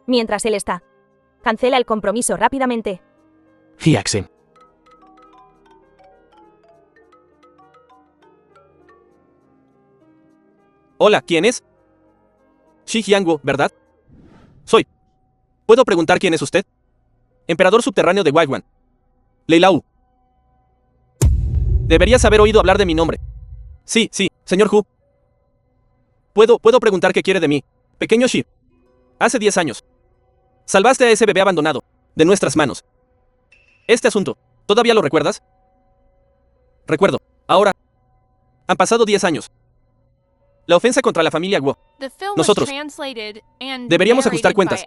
S4: Mientras él está, cancela el compromiso rápidamente.
S2: Hyaxin.
S3: Hola, ¿quién es? Shi Jiangwo, ¿verdad? Soy. ¿Puedo preguntar quién es usted? Emperador subterráneo de Waiwan. Leilau. Deberías haber oído hablar de mi nombre. Sí, señor Hu. ¿Puedo preguntar qué quiere de mí? Pequeño Shi. Hace 10 años. Salvaste a ese bebé abandonado de nuestras manos. Este asunto ¿Todavía lo recuerdas? Recuerdo. Ahora. Han pasado 10 años. La ofensa contra la familia Guo.
S5: Nosotros
S3: Deberíamos ajustar cuentas.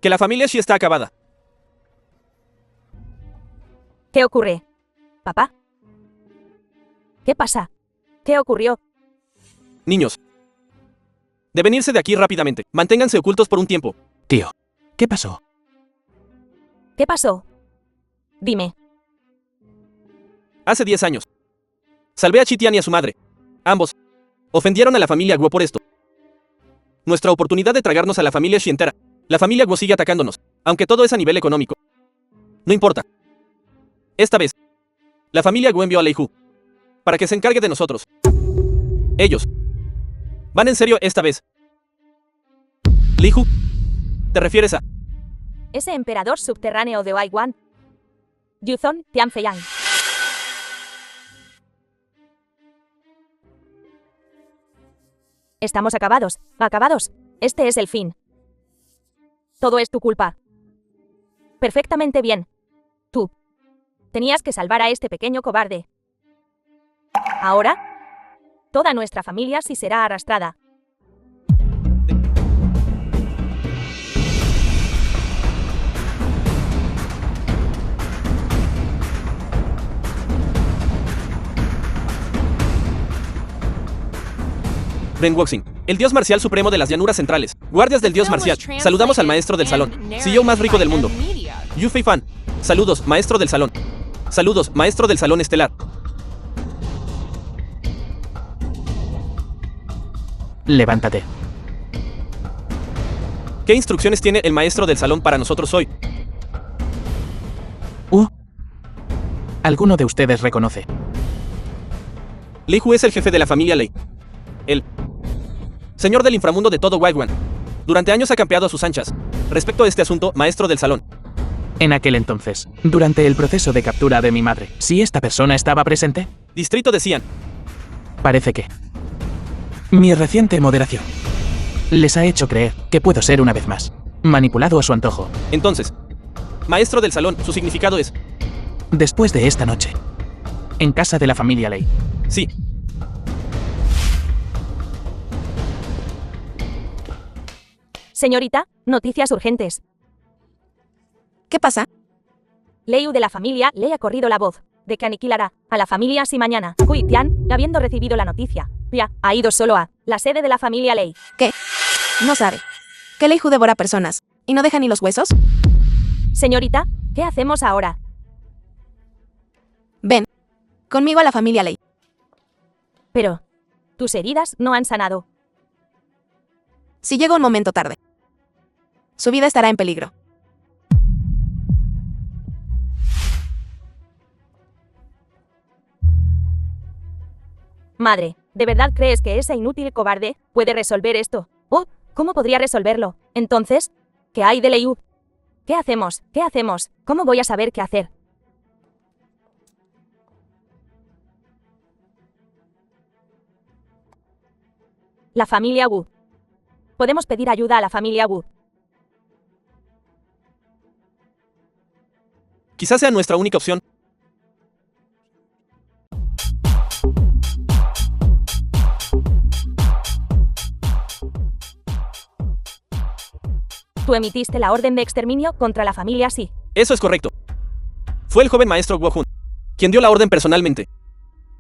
S3: Que la familia Shi está acabada.
S4: ¿Qué ocurre? ¿Papá? ¿Qué pasa? ¿Qué ocurrió?
S3: Niños. Deben irse de aquí rápidamente. Manténganse ocultos por un tiempo.
S2: Tío, ¿qué pasó?
S4: ¿Qué pasó? Dime.
S3: Hace 10 años. Salvé a Chitian y a su madre. Ambos ofendieron a la familia Guo por esto. Nuestra oportunidad de tragarnos a la familia Shi entera. La familia Guo sigue atacándonos, aunque todo es a nivel económico. No importa. Esta vez, la familia Guo envió a Lei Hu para que se encargue de nosotros. Ellos van en serio esta vez. Lei Hu, ¿te refieres a?
S4: Ese emperador subterráneo de Waiwan. Yuzon Tianfeyang. Estamos acabados. Acabados. Este es el fin. Todo es tu culpa. Perfectamente bien. Tú. Tenías que salvar a este pequeño cobarde. Ahora, toda nuestra familia sí será arrastrada.
S3: Renwoxing, el dios marcial supremo de las llanuras centrales. Guardias del dios marcial, saludamos al maestro del salón. CEO más rico del mundo. Yu Fei Fan. Saludos, maestro del salón. Saludos, maestro del salón estelar.
S2: Levántate.
S3: ¿Qué instrucciones tiene el maestro del salón para nosotros hoy?
S2: ¿Alguno de ustedes reconoce?
S3: Lei Hu es el jefe de la familia Lei. El señor del inframundo de todo Waiwan. Durante años ha campeado a sus anchas. Respecto a este asunto, maestro del salón.
S2: En aquel entonces, durante el proceso de captura de mi madre, ¿si esta persona estaba presente?
S3: Distrito de Xi'an.
S2: Parece que mi reciente moderación les ha hecho creer que puedo ser una vez más manipulado a su antojo.
S3: Entonces, maestro del salón, su significado es...
S2: Después de esta noche, en casa de la familia Lei.
S3: Sí.
S4: Señorita, noticias urgentes.
S1: ¿Qué pasa?
S4: Leiu de la familia Lei ha corrido la voz de que aniquilará a la familia Shi mañana. Kui Tian, habiendo recibido la noticia, ya ha ido solo a la sede de la familia Lei.
S1: ¿Qué? No sabe. ¿Que Lei Hu devora personas y no deja ni los huesos?
S4: Señorita, ¿qué hacemos ahora?
S1: Ven. Conmigo a la familia Lei.
S4: Pero tus heridas no han sanado.
S1: Si llego un momento tarde, su vida estará en peligro.
S4: Madre, ¿de verdad crees que ese inútil cobarde puede resolver esto? Oh, ¿cómo podría resolverlo? Entonces, ¿qué hay de Leiu? ¿Qué hacemos? ¿Qué hacemos? ¿Cómo voy a saber qué hacer? La familia Wu. Podemos pedir ayuda a la familia Wu.
S3: Quizás sea nuestra única opción.
S4: Tú emitiste la orden de exterminio contra la familia Shi.
S3: Eso es correcto. Fue el joven maestro Guo Jun quien dio la orden personalmente.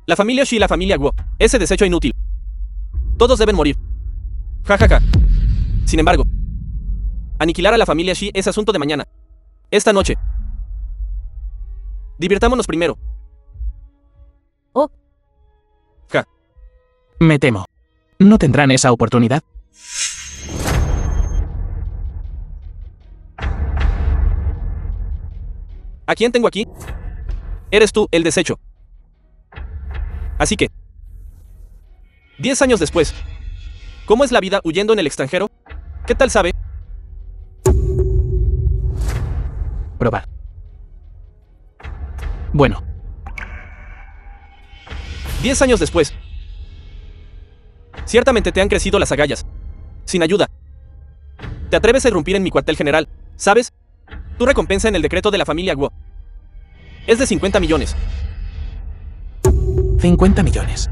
S3: La familia Shi y la familia Guo. Ese desecho inútil. Todos deben morir. Ja ja ja. Sin embargo, aniquilar a la familia Shi es asunto de mañana. Esta noche. Divirtámonos primero.
S4: Oh,
S3: Ja.
S2: Me temo. No tendrán esa oportunidad.
S3: ¿A quién tengo aquí? Eres tú, el desecho. Así que, 10 años después, ¿cómo es la vida huyendo en el extranjero? ¿Qué tal sabe?
S2: Probar. Bueno,
S3: 10 años después, Ciertamente te han crecido las agallas. Sin ayuda. Te atreves a irrumpir en mi cuartel general, ¿sabes? Tu recompensa en el decreto de la familia Guo es de 50 millones.
S2: 50 millones.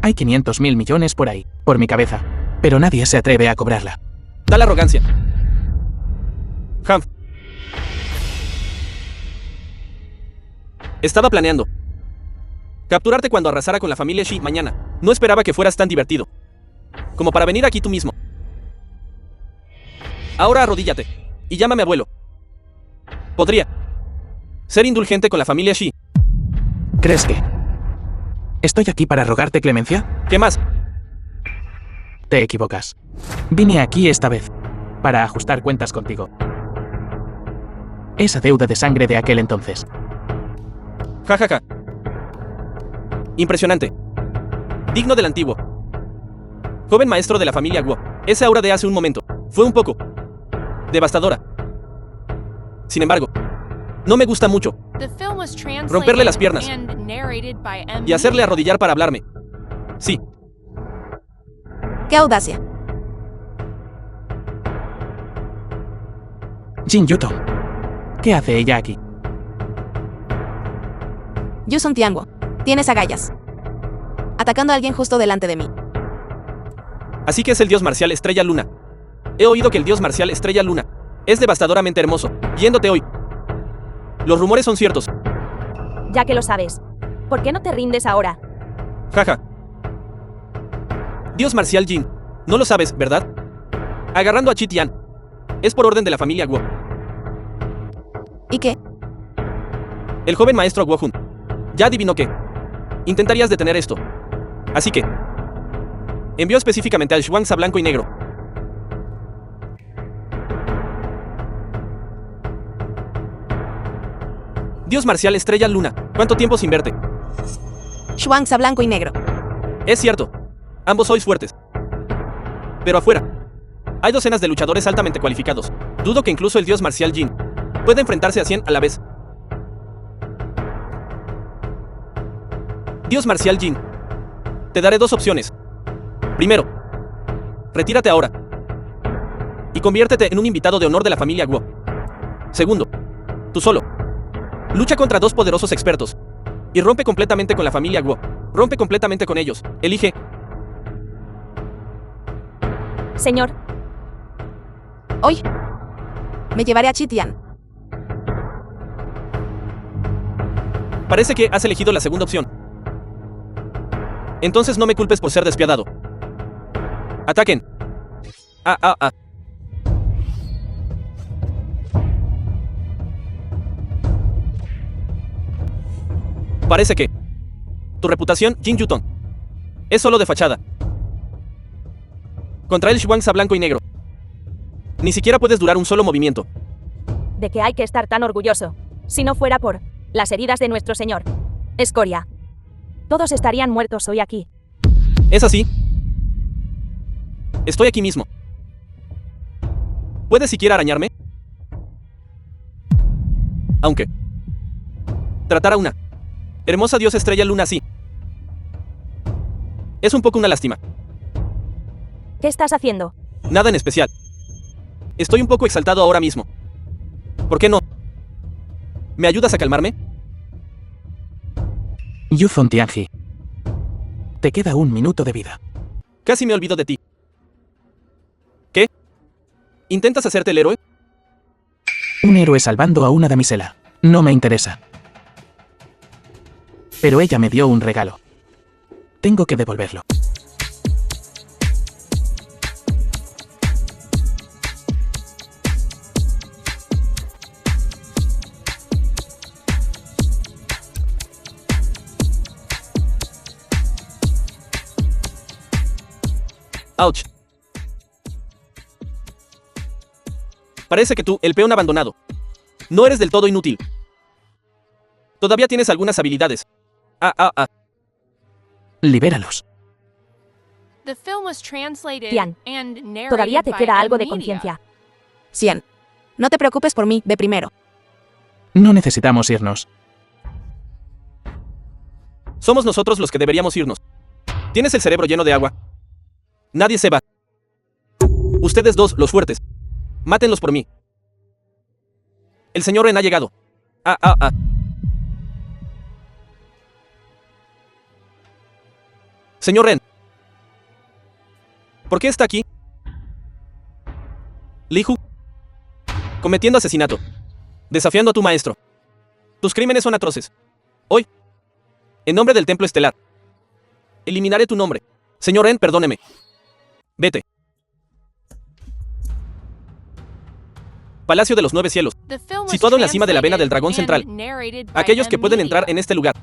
S2: Hay 500.000 millones por ahí, por mi cabeza. Pero nadie se atreve a cobrarla.
S3: Tal arrogancia. Hanf. Estaba planeando capturarte cuando arrasara con la familia Shi mañana. No esperaba que fueras tan divertido como para venir aquí tú mismo. Ahora arrodíllate y llámame abuelo. Podría ser indulgente con la familia Shi.
S2: ¿Crees que estoy aquí para rogarte clemencia?
S3: ¿Qué más?
S2: Te equivocas. Vine aquí esta vez para ajustar cuentas contigo. Esa deuda de sangre de aquel entonces.
S3: Ja, ja, ja. Impresionante. Digno del antiguo joven maestro de la familia Guo. Esa aura de hace un momento fue un poco devastadora. Sin embargo, no me gusta mucho romperle las piernas y hacerle arrodillar para hablarme. Sí.
S1: ¡Qué audacia!
S2: Jin Yutong. ¿Qué hace ella aquí?
S1: Yusun Tianguo. Tienes agallas. Atacando a alguien justo delante de mí.
S3: Así que es el dios marcial Estrella Luna. He oído que el dios marcial Estrella Luna es devastadoramente hermoso. Yéndote hoy. Los rumores son ciertos.
S4: Ya que lo sabes, ¿por qué no te rindes ahora?
S3: Jaja. Dios marcial Jin. No lo sabes, ¿verdad? Agarrando a Chi Tian. Es por orden de la familia Guo.
S1: ¿Y qué?
S3: El joven maestro Guo Jun ya adivinó que intentarías detener esto. Así que envió específicamente al Shuangzi blanco y negro. Dios marcial Estrella Luna. ¿Cuánto tiempo sin verte?
S1: Shuangzi blanco y negro.
S3: Es cierto. Ambos sois fuertes. Pero afuera hay docenas de luchadores altamente cualificados. Dudo que incluso el dios marcial Jin pueda enfrentarse a 100 a la vez. Dios marcial Jin. Te daré dos opciones. Primero, retírate ahora y conviértete en un invitado de honor de la familia Guo. Segundo, tú solo lucha contra dos poderosos expertos y rompe completamente con la familia Guo. Rompe completamente con ellos. Elige.
S4: Señor,
S1: Hoy me llevaré a Chi Tian.
S3: Parece que has elegido la segunda opción. Entonces no me culpes por ser despiadado. Ataquen. Parece que tu reputación, Jin Yutong, es solo de fachada. Contra el Shuangzi blanco y negro ni siquiera puedes durar un solo movimiento.
S4: ¿de qué hay que estar tan orgulloso? Si no fuera por las heridas de nuestro señor. Escoria. Todos estarían muertos hoy aquí.
S3: ¿Es así? Estoy aquí mismo. ¿Puedes siquiera arañarme? Aunque tratar a una hermosa diosa Estrella Luna así es un poco una lástima.
S4: ¿Qué estás haciendo?
S3: Nada en especial. Estoy un poco exaltado ahora mismo. ¿Por qué no? ¿Me ayudas a calmarme?
S2: Yuzong Tianji. Te queda 1 minuto de vida.
S3: Casi me olvido de ti. ¿Qué? ¿Intentas hacerte el héroe?
S2: Un héroe salvando a una damisela. No me interesa. Pero ella me dio un regalo. Tengo que devolverlo.
S3: Ouch. Parece que tú, el peón abandonado, no eres del todo inútil. Todavía tienes algunas habilidades.
S2: Libéralos.
S4: Tian, todavía te queda algo de conciencia.
S1: Xian, no te preocupes por mí, ve primero.
S2: No necesitamos irnos.
S3: Somos nosotros los que deberíamos irnos. ¿Tienes el cerebro lleno de agua? Nadie se va. Ustedes dos, los fuertes. Mátenlos por mí. El señor Ren ha llegado. Señor Ren. ¿Por qué está aquí? Li Hu. Cometiendo asesinato. Desafiando a tu maestro. Tus crímenes son atroces. Hoy, en nombre del Templo Estelar, eliminaré tu nombre. Señor Ren, perdóneme. Vete. Palacio de los Nueve Cielos. Situado en la cima de la vena del dragón central. Aquellos que pueden entrar en este lugar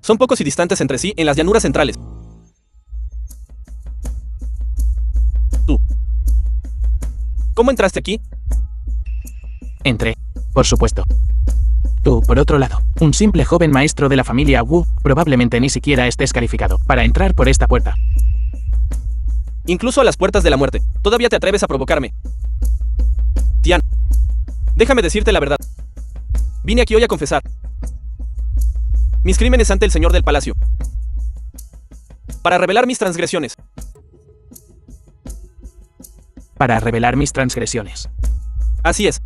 S3: son pocos y distantes entre sí en las llanuras centrales. Tú. ¿Cómo entraste aquí?
S2: Entré, por supuesto. Tú, por otro lado, un simple joven maestro de la familia Wu, probablemente ni siquiera estés calificado para entrar por esta puerta.
S3: Incluso a las puertas de la muerte, todavía te atreves a provocarme. Tian, déjame decirte la verdad. Vine aquí hoy a confesar mis crímenes ante el señor del palacio, para revelar mis transgresiones.
S2: Para revelar mis transgresiones.
S3: Así es.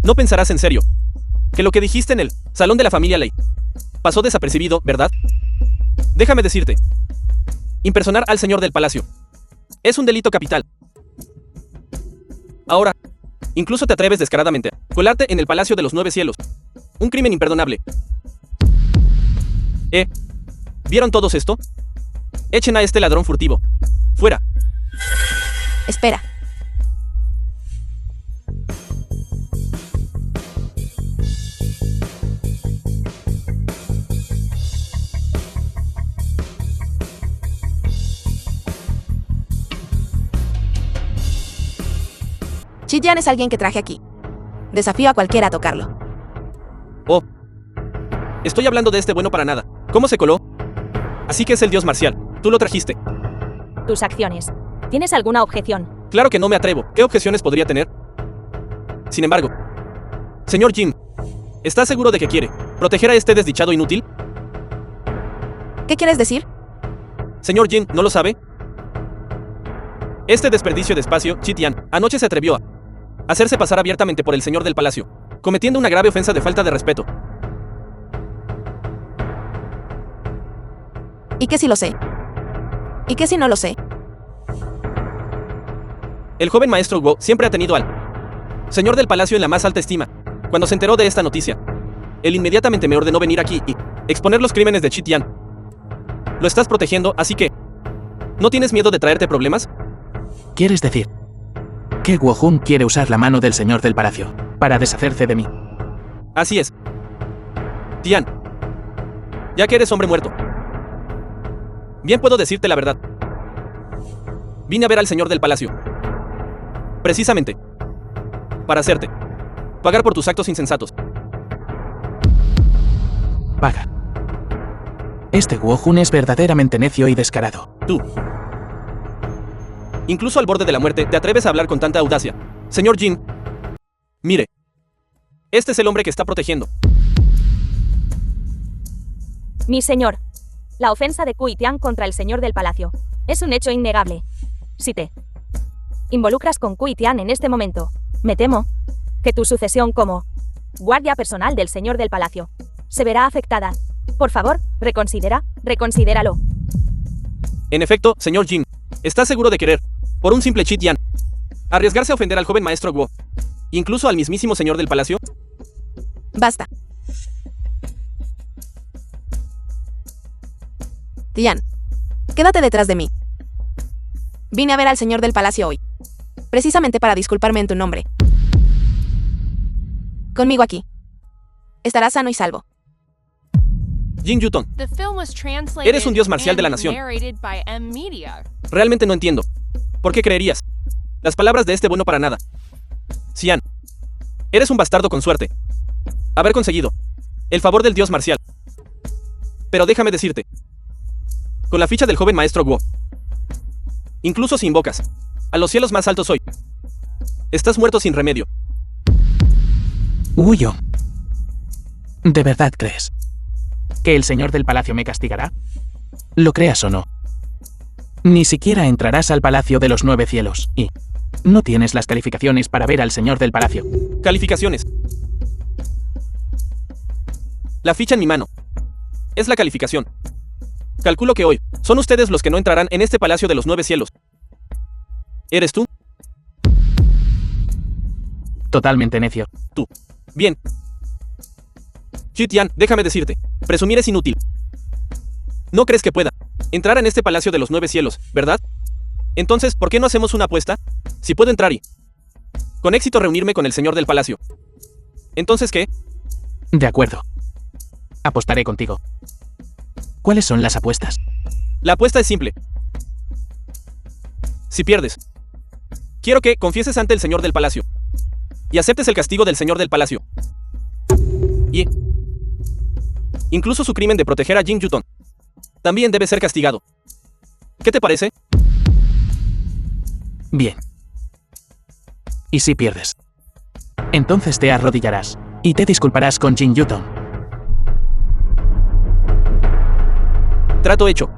S3: No pensarás en serio que lo que dijiste en el salón de la familia Lei pasó desapercibido, ¿verdad? Déjame decirte, impersonar al señor del palacio es un delito capital. Ahora, incluso te atreves descaradamente a colarte en el Palacio de los Nueve Cielos. Un crimen imperdonable. ¿Vieron todos esto? Echen a este ladrón furtivo. Fuera.
S1: Espera. Qi Tian es alguien que traje aquí. Desafío a cualquiera a tocarlo.
S3: Oh. Estoy hablando de este bueno para nada. ¿Cómo se coló? Así que es el dios marcial. Tú lo trajiste.
S4: Tus acciones. ¿Tienes alguna objeción?
S3: Claro que no me atrevo. ¿Qué objeciones podría tener? Sin embargo, señor Jin, ¿estás seguro de que quiere proteger a este desdichado inútil?
S1: ¿Qué quieres decir?
S3: Señor Jin, ¿no lo sabe? Este desperdicio de espacio, Qi Tian, anoche se atrevió a hacerse pasar abiertamente por el señor del palacio, cometiendo una grave ofensa de falta de respeto.
S1: ¿Y qué si lo sé? ¿Y qué si no lo sé?
S3: El joven maestro Guo siempre ha tenido al señor del palacio en la más alta estima. Cuando se enteró de esta noticia, él inmediatamente me ordenó venir aquí y exponer los crímenes de Qi Tian. Lo estás protegiendo, así que ¿no tienes miedo de traerte problemas?
S2: ¿Quieres decir que Guo Jun quiere usar la mano del señor del palacio para deshacerse de mí?
S3: Así es. Tian, ya que eres hombre muerto, bien puedo decirte la verdad. Vine a ver al señor del palacio, precisamente para hacerte pagar por tus actos insensatos.
S2: Paga. Este Guo Jun es verdaderamente necio y descarado.
S3: Tú, incluso al borde de la muerte, te atreves a hablar con tanta audacia. Señor Jin, mire, este es el hombre que está protegiendo.
S4: Mi señor, la ofensa de Qi Tian contra el señor del palacio es un hecho innegable. Si te involucras con Qi Tian en este momento, me temo que tu sucesión como guardia personal del señor del palacio se verá afectada. Por favor, reconsidéralo.
S3: En efecto, señor Jin, ¿está seguro de querer, por un simple Qi Tian, arriesgarse a ofender al joven maestro Guo, incluso al mismísimo señor del palacio?
S1: Basta. Tian, quédate detrás de mí. Vine a ver al señor del palacio hoy, precisamente para disculparme en tu nombre. Conmigo aquí. Estarás sano y salvo.
S3: Jin Yutong, eres un dios marcial de la nación. Realmente no entiendo. ¿Por qué creerías las palabras de este bueno para nada? Xian, eres un bastardo con suerte. Haber conseguido el favor del dios marcial. Pero déjame decirte, con la ficha del joven maestro Guo, incluso si invocas a los cielos más altos hoy, estás muerto sin remedio.
S2: Huyo. ¿De verdad crees que el señor del palacio me castigará? Lo creas o no, Ni siquiera entrarás al Palacio de los 9 Cielos, y no tienes las calificaciones para ver al señor del palacio.
S3: Calificaciones. La ficha en mi mano. Es la calificación. Calculo que hoy son ustedes los que no entrarán en este Palacio de los 9 Cielos. ¿Eres tú?
S2: Totalmente necio.
S3: Tú. Bien. Xi Tian, déjame decirte, presumir es inútil. ¿No crees que pueda entrar en este Palacio de los 9 Cielos, verdad? Entonces, ¿por qué no hacemos una apuesta? Si puedo entrar y con éxito reunirme con el señor del palacio. Entonces, ¿qué?
S2: De acuerdo. Apostaré contigo. ¿Cuáles son las apuestas?
S3: La apuesta es simple. Si pierdes, quiero que confieses ante el señor del palacio y aceptes el castigo del señor del palacio. Y incluso su crimen de proteger a Jin Yuton también debe ser castigado. ¿Qué te parece?
S2: Bien. ¿Y si pierdes? Entonces te arrodillarás y te disculparás con Jin Yuton.
S3: Trato hecho.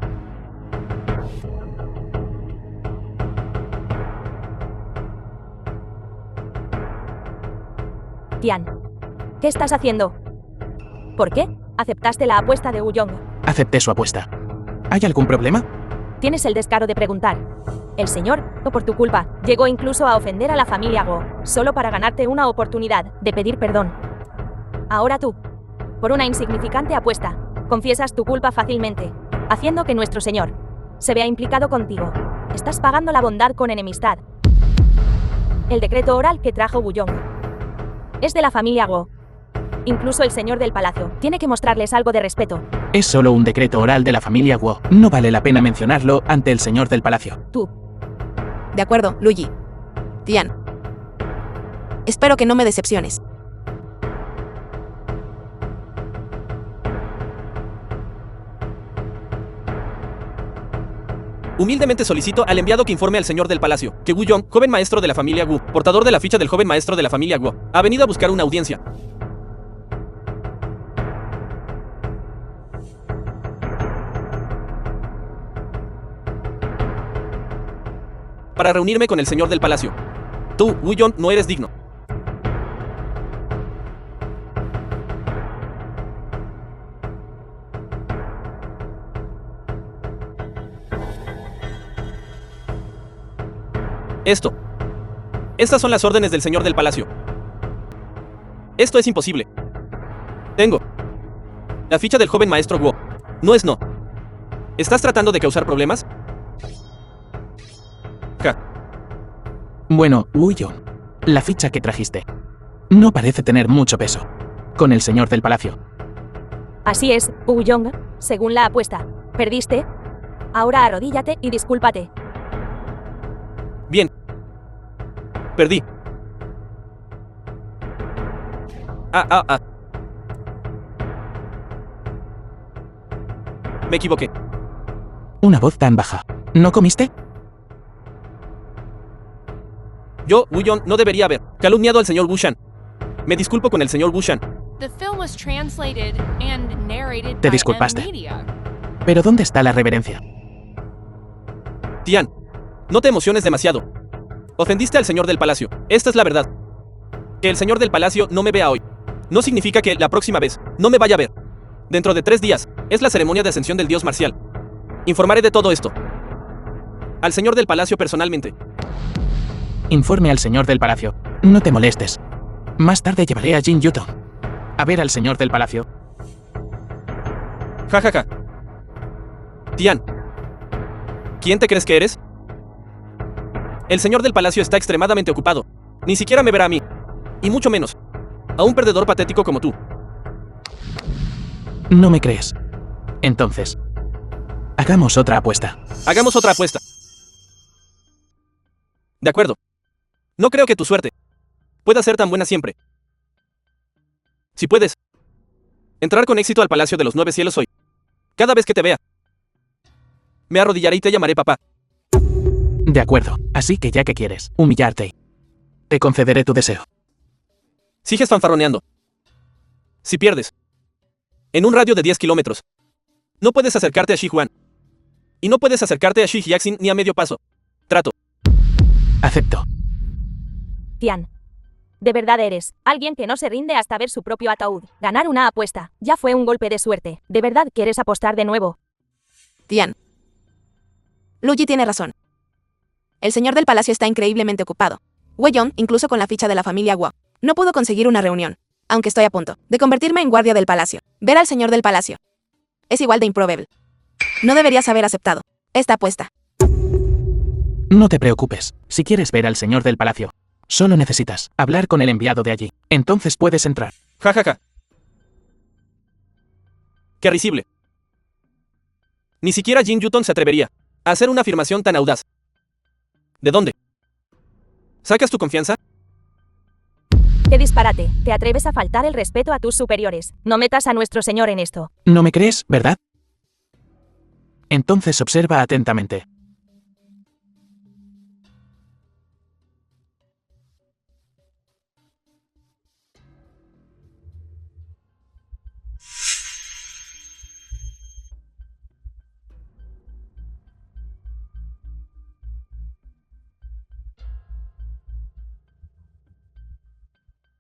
S4: Tian, ¿qué estás haciendo? ¿Por qué aceptaste la apuesta de Wuyong?
S2: Acepté su apuesta. ¿Hay algún problema?
S4: Tienes el descaro de preguntar. El señor, o por tu culpa, llegó incluso a ofender a la familia Go, solo para ganarte una oportunidad de pedir perdón. Ahora tú, por una insignificante apuesta, confiesas tu culpa fácilmente, haciendo que nuestro señor se vea implicado contigo. Estás pagando la bondad con enemistad. El decreto oral que trajo Wuyong es de la familia Go. Incluso el señor del palacio tiene que mostrarles algo de respeto.
S2: Es solo un decreto oral de la familia Guo. No vale la pena mencionarlo ante el señor del palacio.
S4: Tú.
S1: De acuerdo, Luigi. Tian. Espero que no me decepciones.
S3: Humildemente solicito al enviado que informe al señor del palacio que Wuyong, joven maestro de la familia Wu, portador de la ficha del joven maestro de la familia Guo, ha venido a buscar una audiencia. Para reunirme con el señor del palacio. Tú, Wuyong, no eres digno. Estas son las órdenes del señor del palacio. Esto es imposible. Tengo la ficha del joven maestro Guo. No es no. ¿Estás tratando de causar problemas? Ja.
S2: Bueno, Wuyong, la ficha que trajiste no parece tener mucho peso con el señor del palacio.
S4: Así es, Wuyong, según la apuesta. ¿Perdiste? Ahora arrodíllate y discúlpate.
S3: Bien. Perdí. Me equivoqué.
S2: Una voz tan baja. ¿No comiste?
S3: Yo, Wuyong, no debería haber calumniado al señor Wu Shan. Me disculpo con el señor Wu Shan.
S5: The film was translated and narrated
S2: Te
S5: by
S2: disculpaste.
S5: M-Media.
S2: ¿Pero dónde está la reverencia?
S3: Tian, no te emociones demasiado. Ofendiste al señor del palacio. Esta es la verdad. Que el señor del palacio no me vea hoy no significa que la próxima vez no me vaya a ver. Dentro de 3 días es la ceremonia de ascensión del dios marcial. Informaré de todo esto al señor del palacio personalmente.
S2: Informe al señor del palacio. No te molestes. Más tarde llevaré a Jin Yuton a ver al señor del palacio.
S3: Ja, ja, ja. Tian, ¿quién te crees que eres? El señor del palacio está extremadamente ocupado. Ni siquiera me verá a mí. Y mucho menos a un perdedor patético como tú.
S2: No me crees. Entonces, hagamos otra apuesta.
S3: Hagamos otra apuesta. De acuerdo. No creo que tu suerte pueda ser tan buena siempre. Si puedes entrar con éxito al Palacio de los 9 Cielos hoy, cada vez que te vea, me arrodillaré y te llamaré papá.
S2: De acuerdo, así que ya que quieres humillarte, te concederé tu deseo.
S3: Sigues fanfarroneando. Si pierdes, en un radio de 10 kilómetros, no puedes acercarte a Shi Huan Y no puedes acercarte a Shi Hyaxin ni a medio paso. Trato.
S2: Acepto.
S4: Tian. De verdad eres alguien que no se rinde hasta ver su propio ataúd. Ganar una apuesta. Ya fue un golpe de suerte. ¿De verdad quieres apostar de nuevo?
S1: Tian. Luigi tiene razón. El señor del palacio está increíblemente ocupado. Wei-Yon, incluso con la ficha de la familia Guo, no pudo conseguir una reunión, aunque estoy a punto de convertirme en guardia del palacio. Ver al señor del palacio es igual de improbable. No deberías haber aceptado esta apuesta.
S2: No te preocupes, si quieres ver al señor del palacio, solo necesitas hablar con el enviado de allí. Entonces puedes entrar.
S3: Ja, ja, ja. Qué risible. Ni siquiera Jin Yuton se atrevería a hacer una afirmación tan audaz. ¿De dónde sacas tu confianza?
S4: ¡Qué disparate! Te atreves a faltar el respeto a tus superiores. No metas a nuestro señor en esto.
S2: ¿No me crees, verdad? Entonces observa atentamente.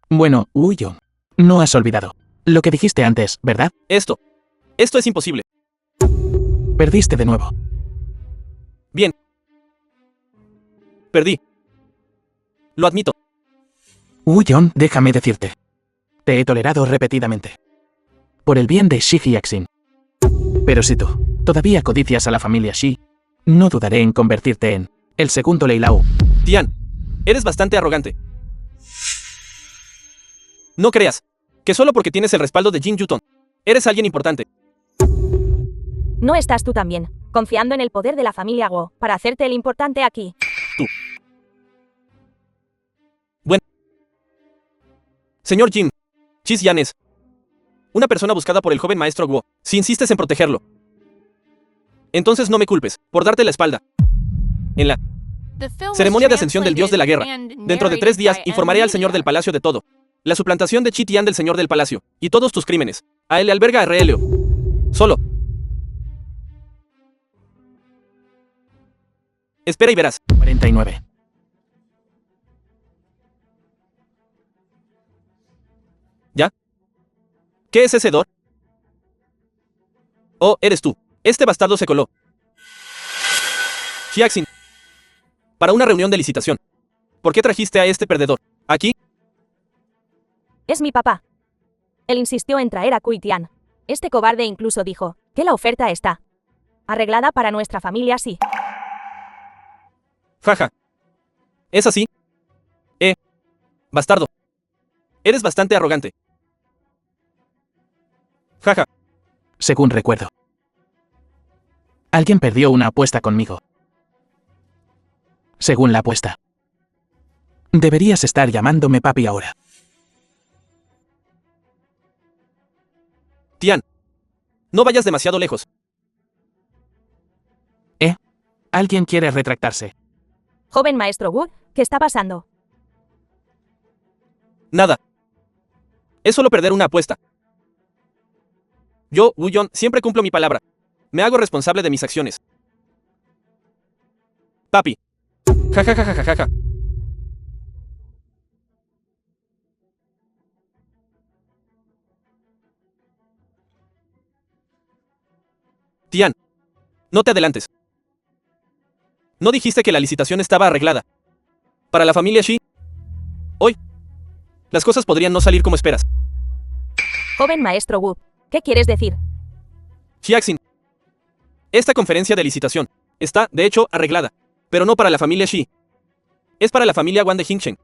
S2: Bueno, Woo-Yon, no has olvidado lo que dijiste antes, ¿verdad?
S3: Esto es imposible.
S2: Perdiste de nuevo.
S3: Bien. Perdí. Lo admito.
S2: Woo-Yon, déjame decirte. Te he tolerado repetidamente. Por el bien de Shi Hyaxin. Pero si tú todavía codicias a la familia Shi, no dudaré en convertirte en el segundo Lei Lao.
S3: Tian, eres bastante arrogante. No creas que solo porque tienes el respaldo de Jin Yuton, eres alguien importante.
S4: No estás tú también, confiando en el poder de la familia Guo, para hacerte el importante aquí.
S3: Tú. Bueno. Señor Jin, Chis Yan es una persona buscada por el joven maestro Guo. Si insistes en protegerlo, entonces no me culpes por darte la espalda. En la ceremonia de ascensión del dios de la guerra, dentro de 3 días informaré al señor del palacio de todo. La suplantación de Chi Tian del señor del palacio, y todos tus crímenes. A él le alberga a Relio. Solo. Espera y verás.
S2: 49.
S3: ¿Ya? ¿Qué es ese Dor? Oh, eres tú. Este bastardo se coló. Hyaxin. Para una reunión de licitación. ¿Por qué trajiste a este perdedor aquí?
S4: Es mi papá. Él insistió en traer a Kui Tian. Este cobarde incluso dijo que la oferta está arreglada para nuestra familia, sí.
S3: Jaja. ¿Es así? Bastardo. Eres bastante arrogante. Jaja.
S2: Según recuerdo, alguien perdió una apuesta conmigo. Según la apuesta, deberías estar llamándome papi ahora.
S3: Tian. No vayas demasiado lejos.
S2: Alguien quiere retractarse.
S4: Joven maestro Wu, ¿qué está pasando?
S3: Nada. Es solo perder una apuesta. Yo, Woo-Yon, siempre cumplo mi palabra. Me hago responsable de mis acciones. Papi. Ja ja ja ja ja ja. Tian. No te adelantes. ¿No dijiste que la licitación estaba arreglada para la familia Shi? Hoy, las cosas podrían no salir como esperas.
S4: Joven maestro Wu, ¿qué quieres decir?
S3: Hyaxin. Esta conferencia de licitación está, de hecho, arreglada, pero no para la familia Shi. Es para la familia Wan de Hingchen.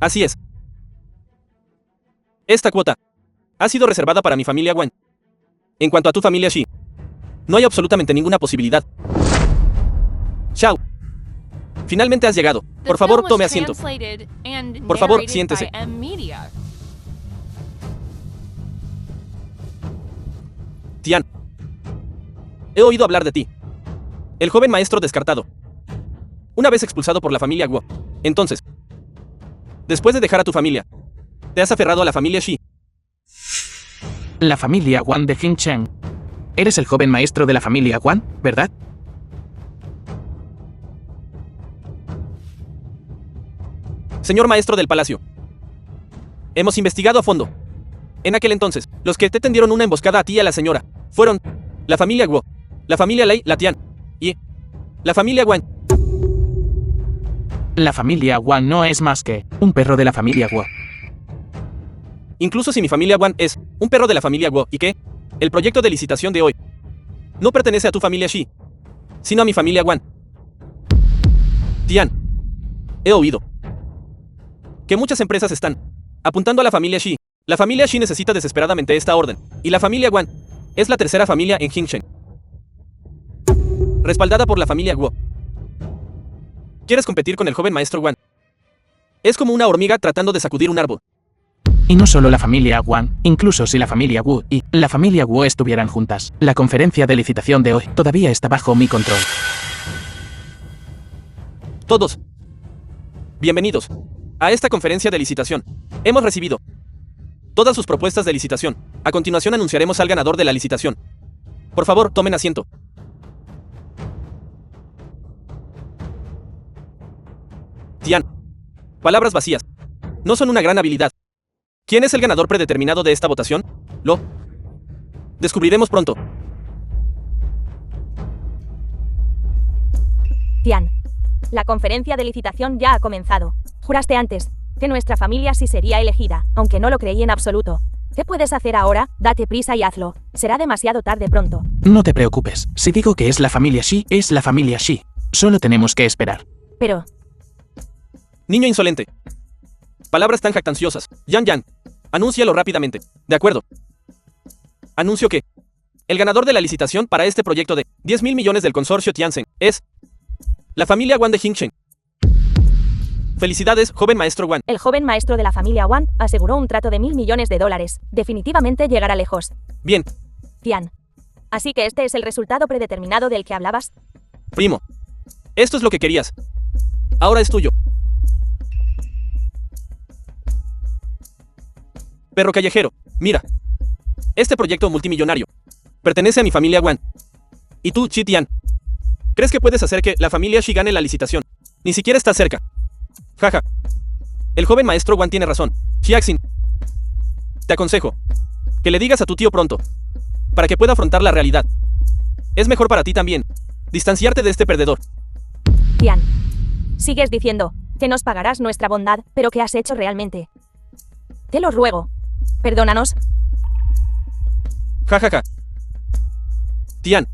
S3: Así es. Esta cuota ha sido reservada para mi familia Wan. En cuanto a tu familia Shi, no hay absolutamente ninguna posibilidad. Xiao. Finalmente has llegado. Por favor, tome asiento. Por favor, siéntese. Tian. He oído hablar de ti. El joven maestro descartado. Una vez expulsado por la familia Guo. Entonces, después de dejar a tu familia, te has aferrado a la familia Shi.
S2: La familia Wan de Hingchen Eres el joven maestro de la familia Wang, ¿verdad?
S3: Señor maestro del palacio. Hemos investigado a fondo. En aquel entonces, los que te tendieron una emboscada a ti y a la señora fueron la familia Guo, la familia Lei, la Tian y la familia Wang.
S2: La familia Wang no es más que un perro de la familia Guo.
S3: Incluso si mi familia Wang es un perro de la familia Guo y que el proyecto de licitación de hoy no pertenece a tu familia Shi, sino a mi familia Wang. Tian, he oído que muchas empresas están apuntando a la familia Shi. La familia Shi necesita desesperadamente esta orden, y la familia Wang es la tercera familia en Jingsheng, respaldada por la familia Guo. ¿Quieres competir con el joven maestro Wang? Es como una hormiga tratando de sacudir un árbol.
S2: Y no solo la familia Wang, incluso si la familia Wu y la familia Guo estuvieran juntas, la conferencia de licitación de hoy todavía está bajo mi control.
S3: Todos, bienvenidos a esta conferencia de licitación. Hemos recibido todas sus propuestas de licitación. A continuación anunciaremos al ganador de la licitación. Por favor, tomen asiento. Tian, palabras vacías. No son una gran habilidad. ¿Quién es el ganador predeterminado de esta votación? Lo descubriremos pronto.
S4: Tian, la conferencia de licitación ya ha comenzado. Juraste antes que nuestra familia sí sería elegida, aunque no lo creí en absoluto. ¿Qué puedes hacer ahora? Date prisa y hazlo. Será demasiado tarde pronto.
S2: No te preocupes. Si digo que es la familia Shi, es la familia Shi. Solo tenemos que esperar.
S4: Pero,
S3: Niño insolente. Palabras tan jactanciosas. Yang, anúncialo rápidamente. De acuerdo. Anuncio que el ganador de la licitación para este proyecto de 10.000 millones del consorcio Tianzhen es la familia Wang de Jingsheng. Felicidades, joven maestro Wang.
S4: el joven maestro de la familia Wang aseguró un trato de $1.000 millones. Definitivamente llegará lejos.
S3: Bien,
S4: Tian. Así que este es el resultado predeterminado del que hablabas.
S3: primo. Esto es lo que querías. Ahora es tuyo. Perro callejero, mira. Este proyecto multimillonario pertenece a mi familia Wang. Y tú, Chi Tian, ¿crees que puedes hacer que la familia Shi gane la licitación? Ni siquiera estás cerca. Jaja. El joven maestro Wang tiene razón. Xiaxin, te aconsejo que le digas a tu tío pronto, para que pueda afrontar la realidad. Es mejor para ti también distanciarte de este perdedor.
S4: Tian. Sigues diciendo que nos pagarás nuestra bondad, pero ¿qué has hecho realmente? Te lo ruego. Perdónanos.
S3: Jajaja. Tian,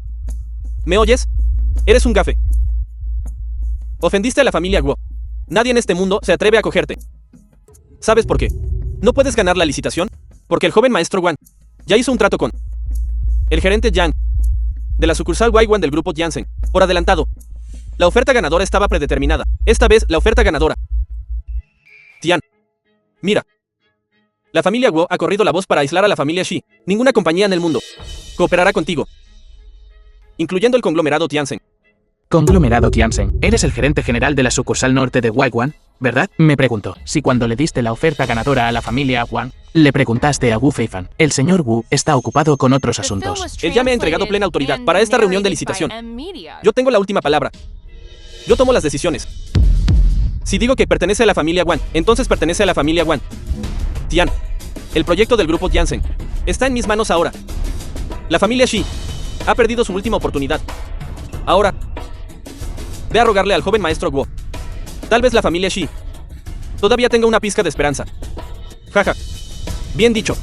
S3: ¿me oyes? Eres un gafe. Ofendiste a la familia Guo. Nadie en este mundo se atreve a cogerte. ¿Sabes por qué? No puedes ganar la licitación, porque el joven maestro Wang ya hizo un trato con el gerente Yang de la sucursal Waiwan del grupo Janssen. Por adelantado, la oferta ganadora estaba predeterminada. Esta vez, la oferta ganadora. Tian, mira. La familia Guo ha corrido la voz para aislar a la familia Shi. Ninguna compañía en el mundo cooperará contigo, incluyendo el conglomerado Tianzhen.
S2: Conglomerado Tianzhen, eres el gerente general de la sucursal norte de Waiwan, ¿verdad? Me pregunto, si cuando le diste la oferta ganadora a la familia Wang, le preguntaste a Wu Feifan, el señor Wu está ocupado con otros asuntos.
S3: Él ya me ha entregado plena autoridad para esta reunión de licitación. Yo tengo la última palabra. Yo tomo las decisiones. Si digo que pertenece a la familia Wang, entonces pertenece a la familia Wang. Tian, el proyecto del grupo Janssen está en mis manos ahora. La familia Shi ha perdido su última oportunidad. Ahora, ve a rogarle al joven maestro Guo. Tal vez la familia Shi todavía tenga una pizca de esperanza. Jaja. Bien dicho.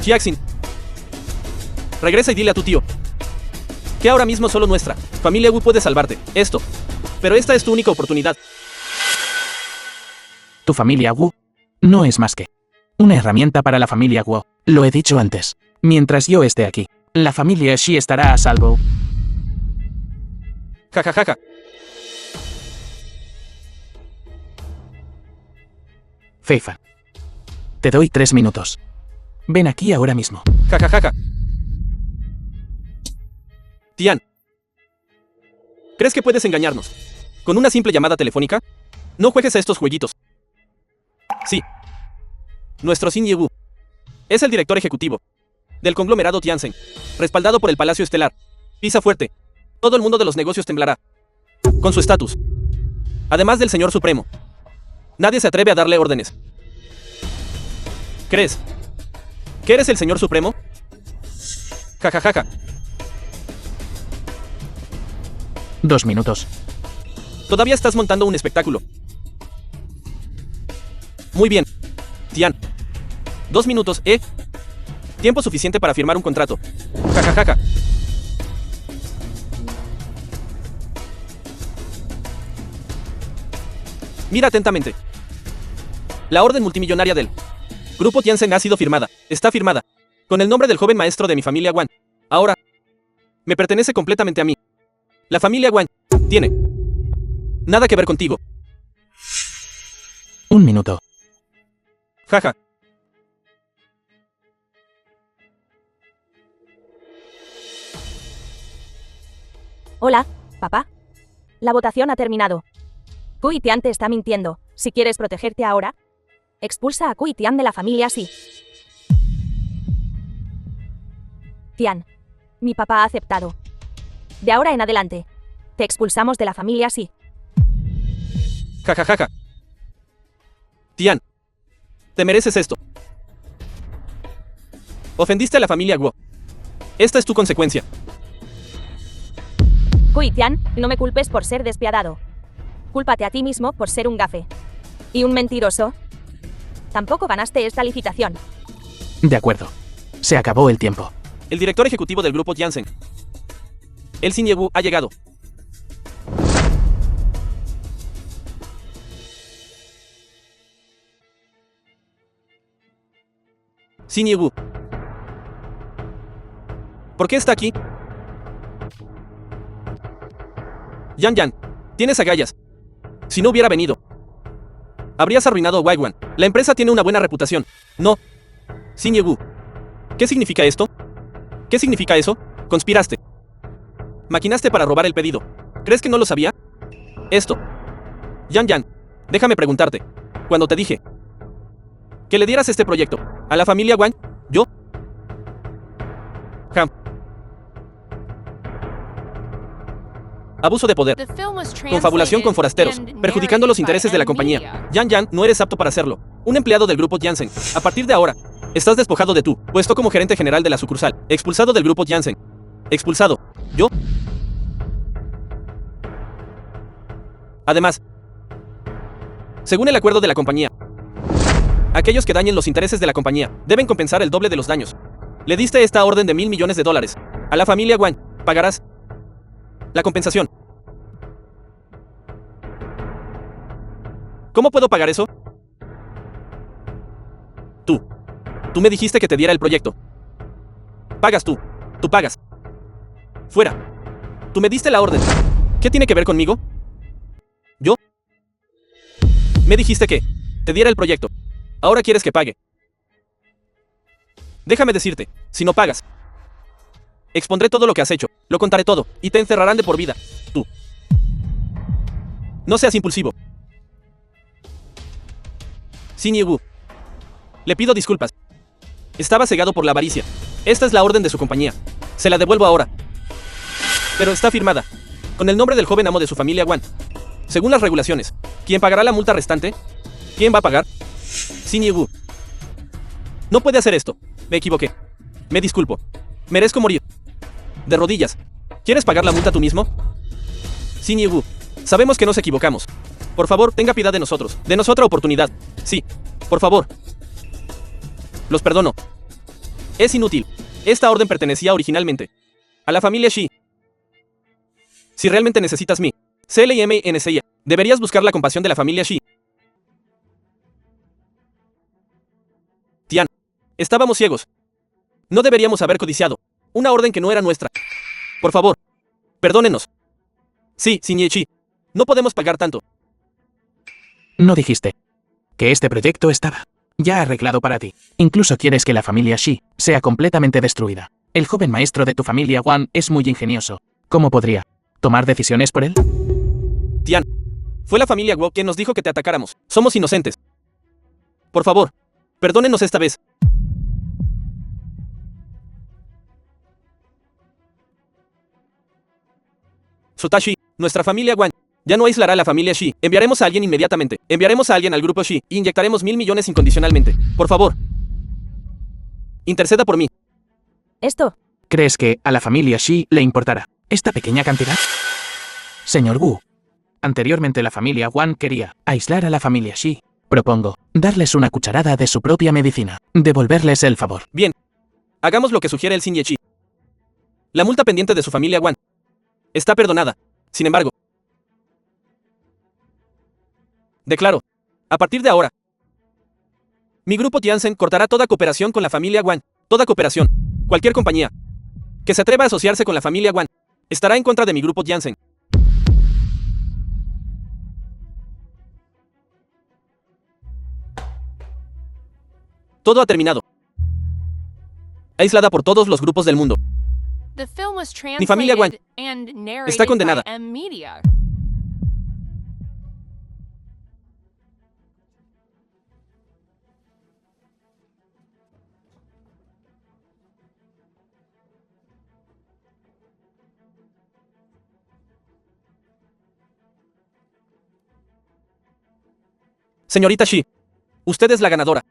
S3: Xiaxin, regresa y dile a tu tío que ahora mismo solo nuestra familia Wu puede salvarte. Pero esta es tu única oportunidad.
S2: Tu familia Wu no es más que una herramienta para la familia Guo. Lo he dicho antes. Mientras yo esté aquí, la familia Shi estará a salvo.
S3: Jajajaja.
S2: Feifan. Te doy 3 minutos. Ven aquí ahora mismo.
S3: Jajajaja. Tian, ¿crees que puedes engañarnos con una simple llamada telefónica? No juegues a estos jueguitos. Sí. Nuestro Xin Yewu es el director ejecutivo del conglomerado Tianzhen, respaldado por el Palacio Estelar. Pisa fuerte. Todo el mundo de los negocios temblará. Con su estatus. Además del Señor Supremo. Nadie se atreve a darle órdenes. ¿Crees que eres el Señor Supremo? Jajajaja.
S2: 2 minutos.
S3: Todavía estás montando un espectáculo. Muy bien. Tian. 2 minutos, ¿eh? Tiempo suficiente para firmar un contrato. Jajajaja. Mira atentamente. La orden multimillonaria del Grupo Tianzhen ha sido firmada. Está firmada. Con el nombre del joven maestro de mi familia Wang. Ahora, me pertenece completamente a mí. La familia Wang tiene nada que ver contigo.
S2: 1 minuto.
S3: Jaja.
S4: Hola, papá. La votación ha terminado. Kui Tian te está mintiendo. Si quieres protegerte ahora, expulsa a Kui Tian de la familia Shi. Tian, mi papá ha aceptado. De ahora en adelante, te expulsamos de la familia Shi.
S3: Jajajaja. Tian, te mereces esto. Ofendiste a la familia Guo. Esta es tu consecuencia.
S4: Kui Tian, no me culpes por ser despiadado. Cúlpate a ti mismo por ser un gafe. ¿Y un mentiroso? Tampoco ganaste esta licitación.
S2: De acuerdo. Se acabó el tiempo.
S3: El director ejecutivo del grupo Tianzhen, el Xin Yewu, ha llegado. Xin Yewu. ¿Por qué está aquí? Yan Yan, tienes agallas. Si no hubiera venido, habrías arruinado a Waiwan. La empresa tiene una buena reputación. No. Xin Yewu. ¿Qué significa esto? ¿Qué significa eso? Conspiraste. Maquinaste para robar el pedido. ¿Crees que no lo sabía? Esto. Yan Yan, déjame preguntarte. Cuando te dije que le dieras este proyecto a la familia Wang, yo... Abuso de poder. Confabulación con forasteros, perjudicando los intereses de la compañía. Yan Yan, no eres apto para hacerlo. Un empleado del grupo Tianzhen. A partir de ahora, estás despojado de tu puesto como gerente general de la sucursal. Expulsado del grupo Tianzhen. Expulsado. ¿Yo? Además, según el acuerdo de la compañía, aquellos que dañen los intereses de la compañía deben compensar el doble de los daños. Le diste esta orden de $1.000 millones. A la familia Wang, pagarás la compensación. ¿Cómo puedo pagar eso? Tú me dijiste que te diera el proyecto. Pagas tú. Tú pagas. Fuera. Tú me diste la orden. ¿Qué tiene que ver conmigo? ¿Yo? Me dijiste que te diera el proyecto. Ahora quieres que pague. Déjame decirte, si no pagas, expondré todo lo que has hecho, lo contaré todo, y te encerrarán de por vida. Tú. No seas impulsivo. Xin Yewu. Le pido disculpas. Estaba cegado por la avaricia. Esta es la orden de su compañía. Se la devuelvo ahora. Pero está firmada con el nombre del joven amo de su familia Wang. Según las regulaciones, ¿quién pagará la multa restante? ¿Quién va a pagar? Xin Yewu. No puede hacer esto. Me equivoqué. Me disculpo. Merezco morir. De rodillas. ¿Quieres pagar la multa tú mismo? Xin Yewu. Sabemos que nos equivocamos. Por favor, tenga piedad de nosotros. Denos otra oportunidad. Sí. Por favor. Los perdono. Es inútil. Esta orden pertenecía originalmente a la familia Shi. Si realmente necesitas mi CLMNCIA, deberías buscar la compasión de la familia Shi. Tian. Estábamos ciegos. No deberíamos haber codiciado una orden que no era nuestra. Por favor, perdónenos. Sí, Xin Yechi. No podemos pagar tanto.
S2: No dijiste que este proyecto estaba ya arreglado para ti. Incluso quieres que la familia Shi sea completamente destruida. El joven maestro de tu familia Wang es muy ingenioso. ¿Cómo podría tomar decisiones por él?
S3: Tian, fue la familia Guo quien nos dijo que te atacáramos. Somos inocentes. Por favor, perdónenos esta vez. Sotashi, nuestra familia Wan ya no aislará a la familia Shi. Enviaremos a alguien inmediatamente. Enviaremos a alguien al grupo Shi y inyectaremos 1.000 millones incondicionalmente. Por favor. Interceda por mí.
S4: Esto.
S2: ¿Crees que a la familia Shi le importará esta pequeña cantidad? Señor Wu, anteriormente la familia Wan quería aislar a la familia Shi. Propongo darles una cucharada de su propia medicina, devolverles el favor.
S3: Bien. Hagamos lo que sugiere el Xin Ye Chi. La multa pendiente de su familia Wan está perdonada. Sin embargo, declaro, a partir de ahora, mi grupo Tianzen cortará toda cooperación con la familia Wan. Toda cooperación. Cualquier compañía que se atreva a asociarse con la familia Wan estará en contra de mi grupo Tianzen. Todo ha terminado. Aislada por todos los grupos del mundo.
S5: Mi familia Wan
S3: está condenada. Señorita Shi, usted es la ganadora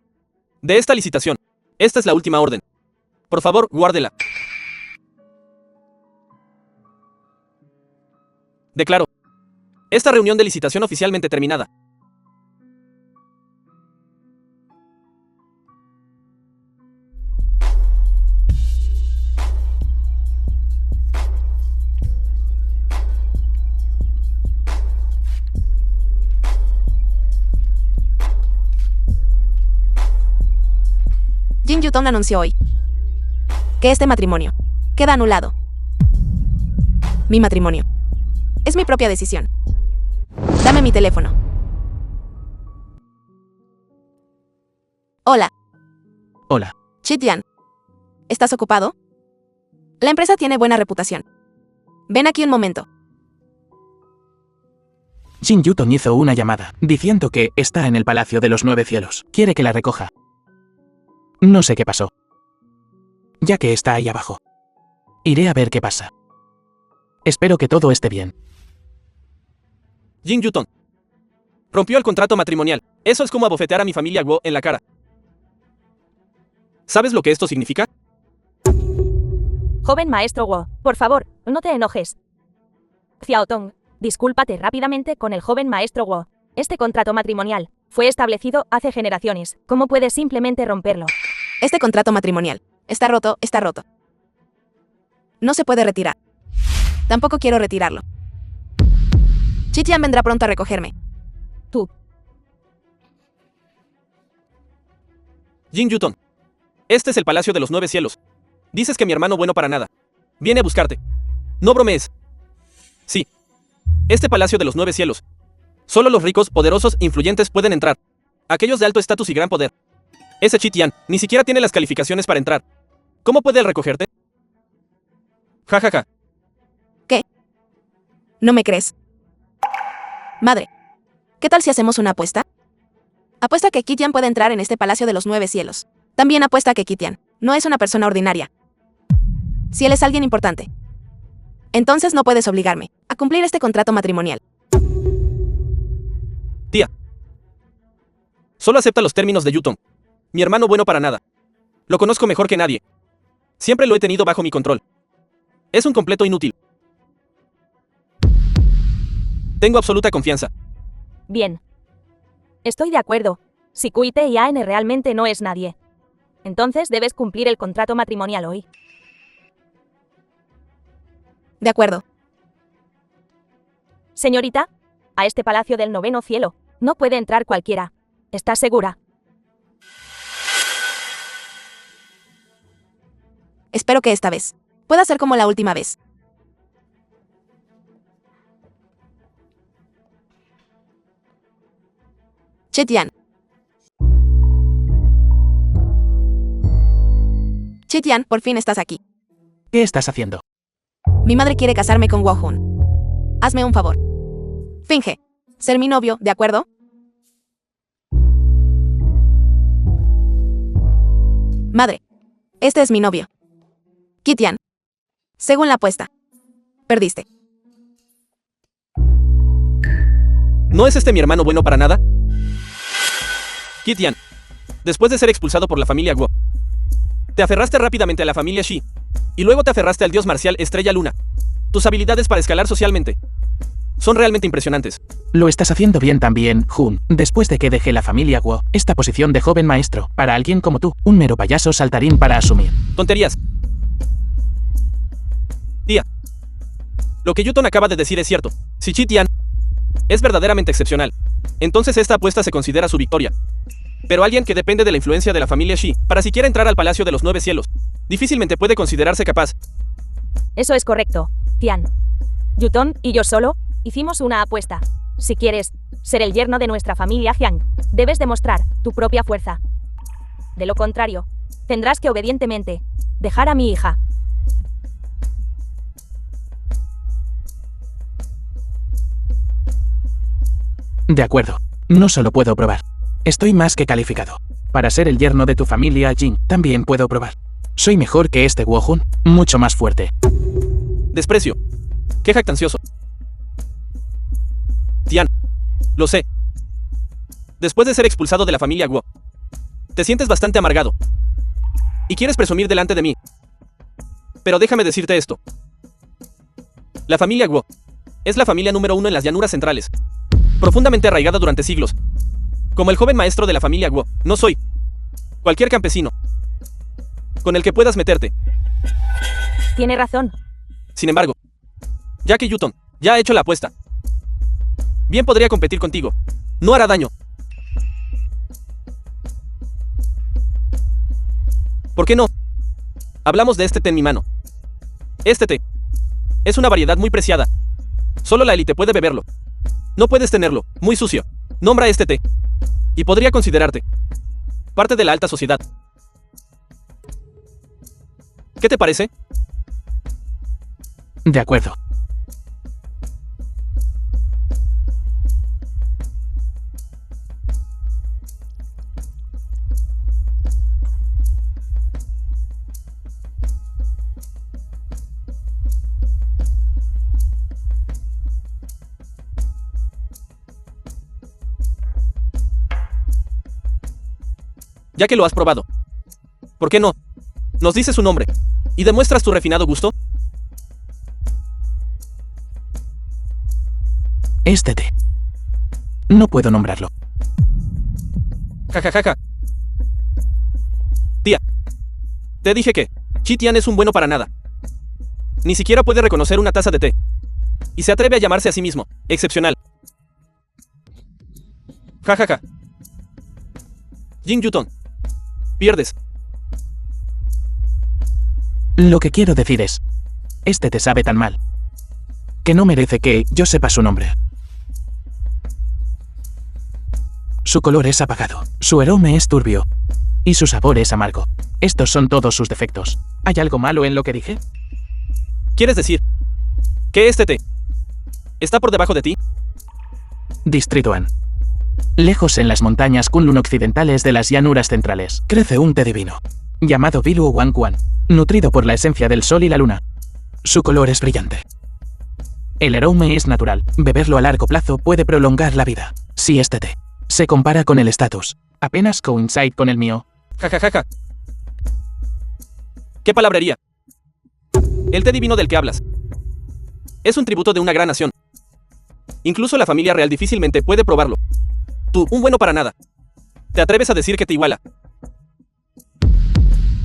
S3: de esta licitación. Esta es la última orden. Por favor, guárdela. Declaro esta reunión de licitación oficialmente terminada.
S1: Jin Yutong anunció hoy que este matrimonio queda anulado. Mi matrimonio es mi propia decisión. Dame mi teléfono. Hola.
S2: Hola.
S1: Chitian. ¿Estás ocupado? La empresa tiene buena reputación. Ven aquí un momento.
S2: Jin Yutong hizo una llamada, diciendo que está en el Palacio de los Nueve Cielos. Quiere que la recoja. No sé qué pasó. Ya que está ahí abajo. Iré a ver qué pasa. Espero que todo esté bien.
S3: Jin Yutong rompió el contrato matrimonial. Eso es como abofetear a mi familia Guo en la cara. ¿Sabes lo que esto significa?
S4: Joven maestro Wu, por favor, no te enojes. Xiao Tong, discúlpate rápidamente con el joven maestro Wu. Este contrato matrimonial fue establecido hace generaciones. ¿Cómo puedes simplemente romperlo?
S1: Este contrato matrimonial está roto, está roto. No se puede retirar. Tampoco quiero retirarlo. Chitian vendrá pronto a recogerme.
S4: Tú.
S3: Jin Yutong, este es el Palacio de los Nueve Cielos. Dices que mi hermano bueno para nada viene a buscarte. No bromees. Sí. Este Palacio de los Nueve Cielos. Solo los ricos, poderosos, influyentes pueden entrar. Aquellos de alto estatus y gran poder. Ese Chitian ni siquiera tiene las calificaciones para entrar. ¿Cómo puede él recogerte? Ja, ja, ja.
S1: ¿Qué? ¿No me crees? Madre, ¿qué tal si hacemos una apuesta? Apuesta que Kitian puede entrar en este Palacio de los Nueve Cielos. También apuesta que Kitian no es una persona ordinaria. Si él es alguien importante, entonces no puedes obligarme a cumplir este contrato matrimonial.
S3: Tía. Solo acepta los términos de Yutong. Mi hermano bueno para nada. Lo conozco mejor que nadie. Siempre lo he tenido bajo mi control. Es un completo inútil. Tengo absoluta confianza.
S4: Bien. Estoy de acuerdo. Si Kuite y Aen realmente no es nadie, entonces debes cumplir el contrato matrimonial hoy.
S1: De acuerdo.
S4: Señorita, a este palacio del noveno cielo no puede entrar cualquiera. ¿Estás segura?
S1: Espero que esta vez pueda ser como la última vez. Chitian. Chitian, por fin estás aquí.
S2: ¿Qué estás haciendo?
S1: Mi madre quiere casarme con Wo-hun. Hazme un favor. Finge ser mi novio, ¿de acuerdo? Madre, este es mi novio. Kitian. Según la apuesta, perdiste.
S3: ¿No es este mi hermano bueno para nada? Kitian, después de ser expulsado por la familia Guo, te aferraste rápidamente a la familia Shi, y luego te aferraste al dios marcial Estrella Luna. Tus habilidades para escalar socialmente son realmente impresionantes.
S2: Lo estás haciendo bien también, Jun. Después de que dejé la familia Guo, esta posición de joven maestro, para alguien como tú, un mero payaso saltarín para asumir.
S3: Tonterías. Tía, lo que Yuton acaba de decir es cierto. Si Kitian es verdaderamente excepcional, entonces esta apuesta se considera su victoria. Pero alguien que depende de la influencia de la familia Shi, para siquiera entrar al Palacio de los Nueve Cielos, difícilmente puede considerarse capaz.
S4: Eso es correcto, Tian. Yuton y yo solo hicimos una apuesta. Si quieres ser el yerno de nuestra familia Jiang, debes demostrar tu propia fuerza. De lo contrario, tendrás que obedientemente dejar a mi hija.
S2: De acuerdo. No solo puedo probar. Estoy más que calificado. Para ser el yerno de tu familia Jin, también puedo probar. Soy mejor que este Guo Jun, mucho más fuerte.
S3: Desprecio. Qué jactancioso. Tian, lo sé. Después de ser expulsado de la familia Guo, te sientes bastante amargado. Y quieres presumir delante de mí. Pero déjame decirte esto. La familia Guo es la familia número 1 en las llanuras centrales. Profundamente arraigada durante siglos. Como el joven maestro de la familia Guo, no soy cualquier campesino con el que puedas meterte.
S4: Tiene razón.
S3: Sin embargo, ya que Yuton ya ha hecho la apuesta, bien podría competir contigo. No hará daño. ¿Por qué no? Hablamos de este té en mi mano. Este té es una variedad muy preciada. Solo la élite puede beberlo. No puedes tenerlo, muy sucio. Nombra este té y podría considerarte parte de la alta sociedad. ¿Qué te parece?
S2: De acuerdo.
S3: Ya que lo has probado, ¿por qué no nos dices su nombre y demuestras tu refinado gusto?
S2: Este té. No puedo nombrarlo.
S3: Jajajaja. Tía, te dije que Kitian es un bueno para nada. Ni siquiera puede reconocer una taza de té. Y se atreve a llamarse a sí mismo excepcional. Jajaja. Jin Yuton. Pierdes.
S2: Lo que quiero decir es, este te sabe tan mal, que no merece que yo sepa su nombre. Su color es apagado, su aroma es turbio, y su sabor es amargo. Estos son todos sus defectos. ¿Hay algo malo en lo que dije?
S3: ¿Quieres decir que este té está por debajo de ti?
S2: Distrito An. Lejos en las montañas Kunlun occidentales de las llanuras centrales, crece un té divino, llamado Biluo Wangquan, nutrido por la esencia del sol y la luna. Su color es brillante. El aroma es natural, beberlo a largo plazo puede prolongar la vida. Si este té se compara con el estatus, apenas coincide con el mío.
S3: Jajajaja. ¿Qué palabrería? El té divino del que hablas es un tributo de una gran nación. Incluso la familia real difícilmente puede probarlo. Tú, un bueno para nada. ¿Te atreves a decir que te iguala?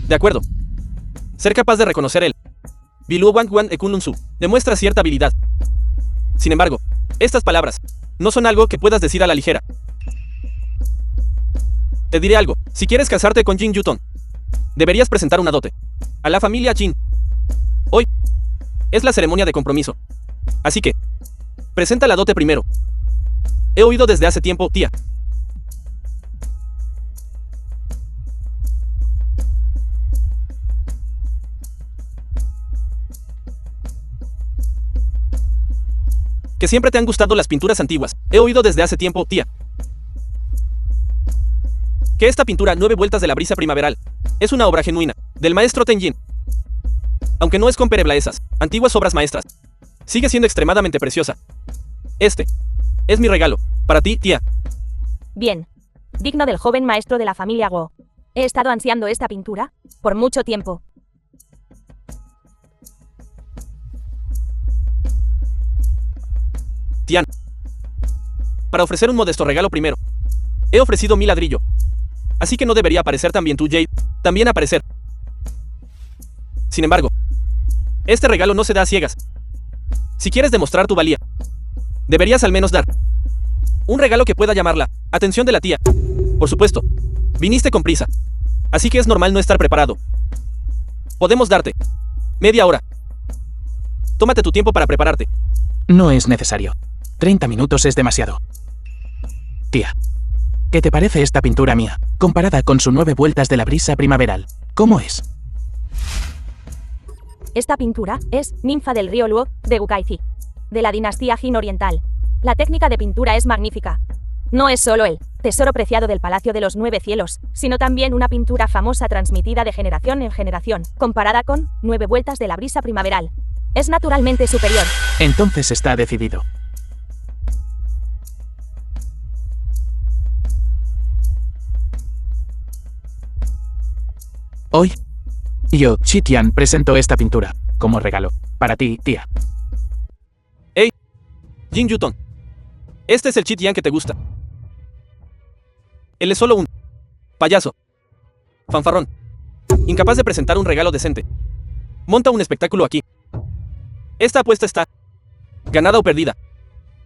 S3: De acuerdo. Ser capaz de reconocer el Biluo Wangquan e Kunlun Su demuestra cierta habilidad. Sin embargo, estas palabras no son algo que puedas decir a la ligera. Te diré algo. Si quieres casarte con Jin Yuton, deberías presentar una dote a la familia Jin. Hoy es la ceremonia de compromiso. Así que, presenta la dote primero. He oído desde hace tiempo, tía, que siempre te han gustado las pinturas antiguas. He oído desde hace tiempo, tía, que esta pintura 9 vueltas de la brisa primaveral es una obra genuina del maestro Tenjin. Aunque no es comparable a esas antiguas obras maestras, sigue siendo extremadamente preciosa. Este es mi regalo. Para ti, tía.
S4: Bien. Digno del joven maestro de la familia Guo. He estado ansiando esta pintura por mucho tiempo.
S3: Tian. Para ofrecer un modesto regalo primero. He ofrecido mi ladrillo. Así que no debería aparecer también tú, Jade. También aparecer. Sin embargo, este regalo no se da a ciegas. Si quieres demostrar tu valía, deberías al menos dar un regalo que pueda llamar la atención de la tía. Por supuesto, viniste con prisa, así que es normal no estar preparado. Podemos darte media hora. Tómate tu tiempo para prepararte.
S2: No es necesario. 30 minutos es demasiado. Tía, ¿qué te parece esta pintura mía, comparada con sus 9 vueltas de la brisa primaveral? ¿Cómo es?
S4: Esta pintura es Ninfa del río Luo, de Gukaizi, de la dinastía Jin Oriental. La técnica de pintura es magnífica. No es solo el tesoro preciado del Palacio de los 9 Cielos, sino también una pintura famosa transmitida de generación en generación, comparada con 9 vueltas de la brisa primaveral. Es naturalmente superior.
S2: Entonces está decidido. Hoy, yo, Chi Tian, presento esta pintura como regalo para ti, tía.
S3: Hey, Jin Yuton. Este es el Chi Tian que te gusta. Él es solo un payaso. Fanfarrón. Incapaz de presentar un regalo decente. Monta un espectáculo aquí. Esta apuesta está ganada o perdida.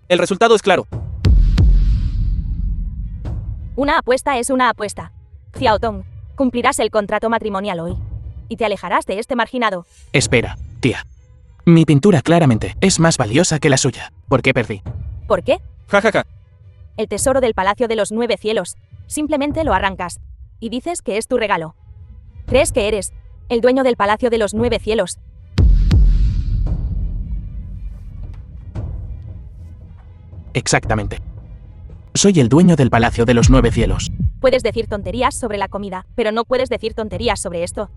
S3: El resultado es claro.
S4: Una apuesta es una apuesta. Xiao Tong, cumplirás el contrato matrimonial hoy. Y te alejarás de este marginado.
S2: Espera, tía. Mi pintura claramente es más valiosa que la suya. ¿Por qué perdí?
S4: ¿Por qué?
S3: Ja, ja, ja.
S4: El tesoro del Palacio de los 9 Cielos. Simplemente lo arrancas. Y dices que es tu regalo. ¿Crees que eres el dueño del Palacio de los 9 Cielos?
S2: Exactamente. Soy el dueño del Palacio de los 9 Cielos.
S4: Puedes decir tonterías sobre la comida, pero no puedes decir tonterías sobre esto.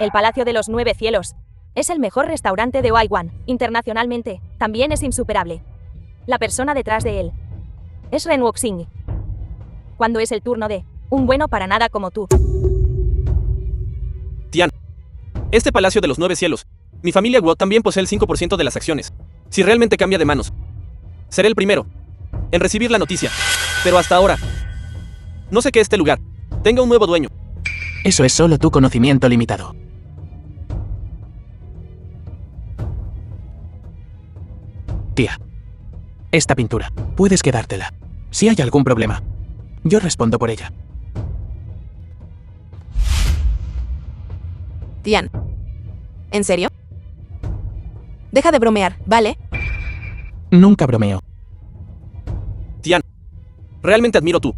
S4: El Palacio de los 9 Cielos es el mejor restaurante de Waiwan. Internacionalmente, también es insuperable. La persona detrás de él es Ren Wuxing. Cuando es el turno de un bueno para nada como tú.
S3: Tian. Este Palacio de los 9 Cielos. Mi familia Guo también posee el 5% de las acciones. Si realmente cambia de manos, seré el primero en recibir la noticia. Pero hasta ahora, no sé que este lugar tenga un nuevo dueño.
S2: Eso es solo tu conocimiento limitado. Tía, esta pintura, puedes quedártela. Si hay algún problema, yo respondo por ella.
S1: Tian. ¿En serio? Deja de bromear, ¿vale?
S2: Nunca bromeo.
S3: Tian, realmente admiro tu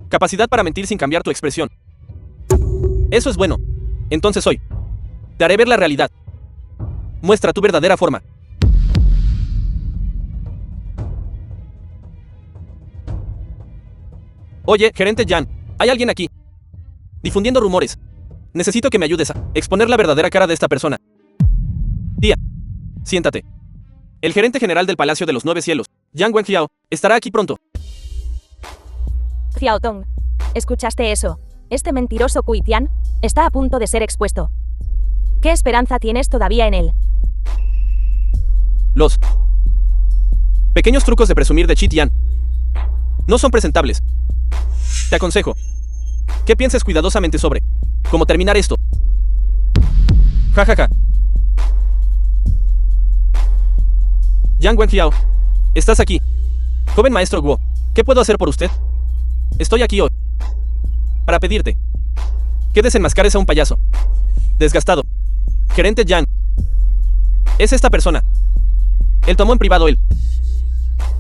S3: capacidad para mentir sin cambiar tu expresión. Eso es bueno. Entonces hoy te haré ver la realidad. Muestra tu verdadera forma. Oye, gerente Jan, hay alguien aquí difundiendo rumores. Necesito que me ayudes a exponer la verdadera cara de esta persona. Tía, siéntate. El gerente general del Palacio de los 9 Cielos, Yang Wenjiao, estará aquí pronto.
S4: Xiao Tong, ¿escuchaste eso? Este mentiroso Kui Tian está a punto de ser expuesto. ¿Qué esperanza tienes todavía en él?
S3: Los pequeños trucos de presumir de Chi Tian no son presentables. Te aconsejo que pienses cuidadosamente sobre cómo terminar esto. Ja, ja, ja. Yang Wenjiao, estás aquí. Joven maestro Guo, ¿qué puedo hacer por usted? Estoy aquí hoy para pedirte que desenmascares a un payaso desgastado. Gerente Yang es esta persona. Él tomó en privado el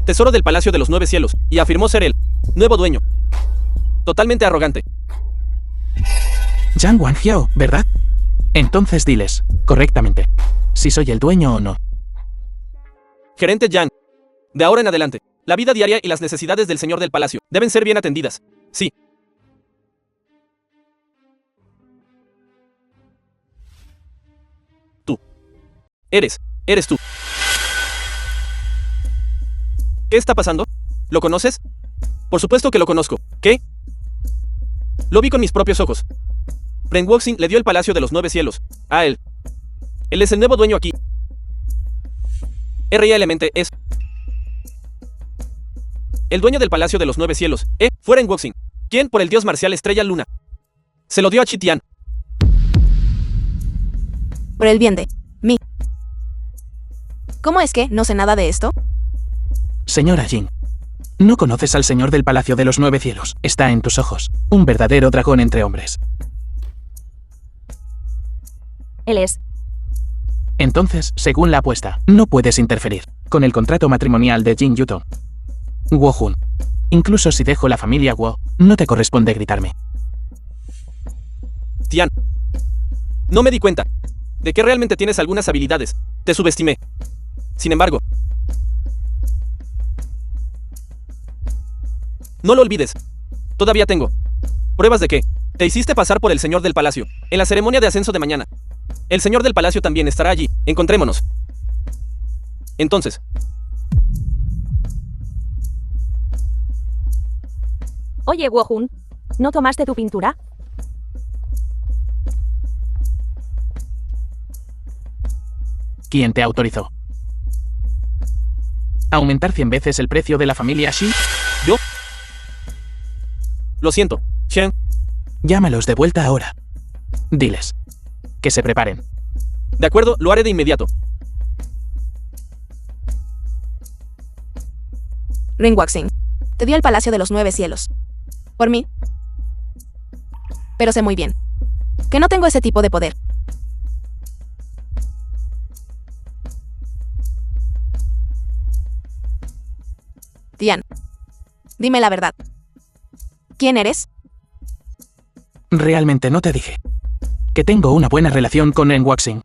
S3: tesoro del Palacio de los 9 Cielos y afirmó ser el nuevo dueño. Totalmente arrogante.
S2: Yang Wenjiao, ¿verdad? Entonces diles, correctamente, si soy el dueño o no.
S3: Gerente Yang, de ahora en adelante, la vida diaria y las necesidades del señor del palacio deben ser bien atendidas. Sí. Tú. Eres tú. ¿Qué está pasando? ¿Lo conoces? Por supuesto que lo conozco. ¿Qué? Lo vi con mis propios ojos. Pren Wuxing le dio el Palacio de los 9 Cielos a él. Él es el nuevo dueño aquí. Realmente es el dueño del Palacio de los 9 Cielos. Fuera en Wuxing. ¿Quién? Por el dios marcial Estrella Luna. Se lo dio a Chi Tian.
S1: Por el bien de mí. ¿Cómo es que no sé nada de esto?
S2: Señora Jing, no conoces al señor del Palacio de los 9 Cielos. Está en tus ojos. Un verdadero dragón entre hombres.
S4: Él es.
S2: Entonces, según la apuesta, no puedes interferir con el contrato matrimonial de Jing Yutong. Guo Jun. Incluso si dejo la familia Guo, no te corresponde gritarme.
S3: Tian. No me di cuenta de que realmente tienes algunas habilidades. Te subestimé. Sin embargo, no lo olvides. Todavía tengo pruebas de que te hiciste pasar por el señor del palacio en la ceremonia de ascenso de mañana. El señor del palacio también estará allí. Encontrémonos. Entonces.
S4: Oye, Guo Jun, ¿no tomaste tu pintura?
S2: ¿Quién te autorizó? ¿Aumentar 100 veces el precio de la familia Shi?
S3: ¿Yo? Lo siento, Shen.
S2: Llámalos de vuelta ahora. Diles que se preparen.
S3: De acuerdo, lo haré de inmediato.
S1: Ren Wuxing te dio el Palacio de los 9 Cielos. Por mí. Pero sé muy bien que no tengo ese tipo de poder. Tian, dime la verdad. ¿Quién eres?
S2: Realmente no te dije que tengo una buena relación con Ren Wuxing.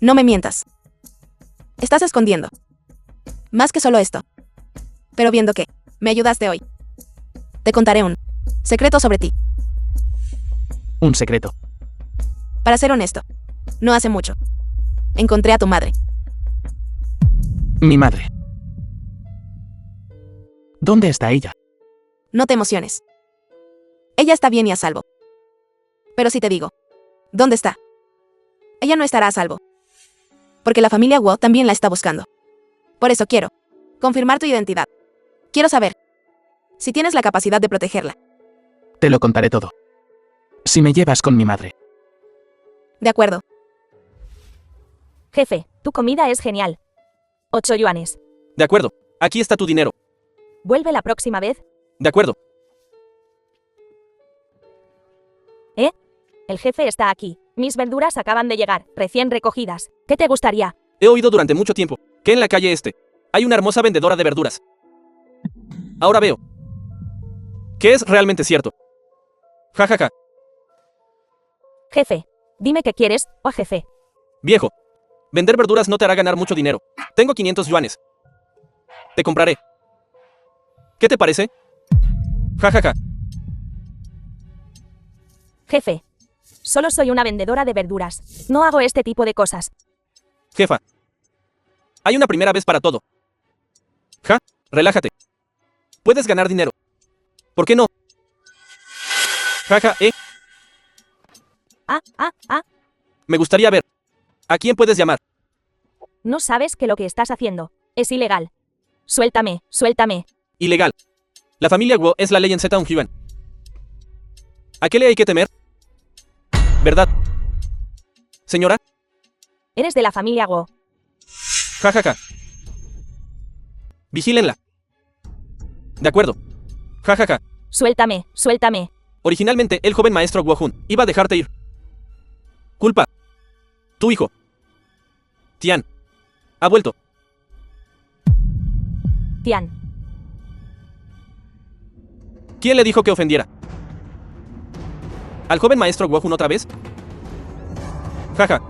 S1: No me mientas. Estás escondiendo más que solo esto. Pero viendo que me ayudaste hoy, te contaré un secreto sobre ti.
S2: Un secreto.
S1: Para ser honesto, no hace mucho encontré a tu madre.
S2: Mi madre. ¿Dónde está ella?
S1: No te emociones. Ella está bien y a salvo. Pero si te digo, ¿dónde está? Ella no estará a salvo. Porque la familia Guo también la está buscando. Por eso quiero confirmar tu identidad. Quiero saber si tienes la capacidad de protegerla.
S2: Te lo contaré todo. Si me llevas con mi madre.
S1: De acuerdo.
S4: Jefe, tu comida es genial. 8 yuanes.
S3: De acuerdo, aquí está tu dinero.
S4: ¿Vuelve la próxima vez?
S3: De acuerdo.
S4: El jefe está aquí. Mis verduras acaban de llegar, recién recogidas. ¿Qué te gustaría?
S3: He oído durante mucho tiempo que en la calle hay una hermosa vendedora de verduras. Ahora veo que es realmente cierto. Ja, ja, ja.
S4: Jefe, dime qué quieres, o jefe.
S3: Viejo, vender verduras no te hará ganar mucho dinero. Tengo 500 yuanes. Te compraré. ¿Qué te parece? Ja, ja, ja.
S4: Jefe, solo soy una vendedora de verduras. No hago este tipo de cosas.
S3: Jefa, hay una primera vez para todo. Ja, relájate. Puedes ganar dinero. ¿Por qué no? Ja, ja, Me gustaría ver. ¿A quién puedes llamar?
S4: No sabes que lo que estás haciendo es ilegal. Suéltame, suéltame.
S3: Ilegal. La familia Guo es la ley en Zhongyuan. ¿A qué le hay que temer? ¿Verdad? Señora,
S4: Eres de la familia Guo.
S3: ja, ja, ja. Vigílenla. De acuerdo. Ja, ja, ja.
S4: Suéltame, suéltame.
S3: Originalmente, el joven maestro Guo Jun iba a dejarte ir. Culpa. Tu hijo. Tian. Ha vuelto.
S4: Tian,
S3: ¿Quién le dijo que ofendiera? ¿Al joven maestro Guo Jun otra vez? Jaja.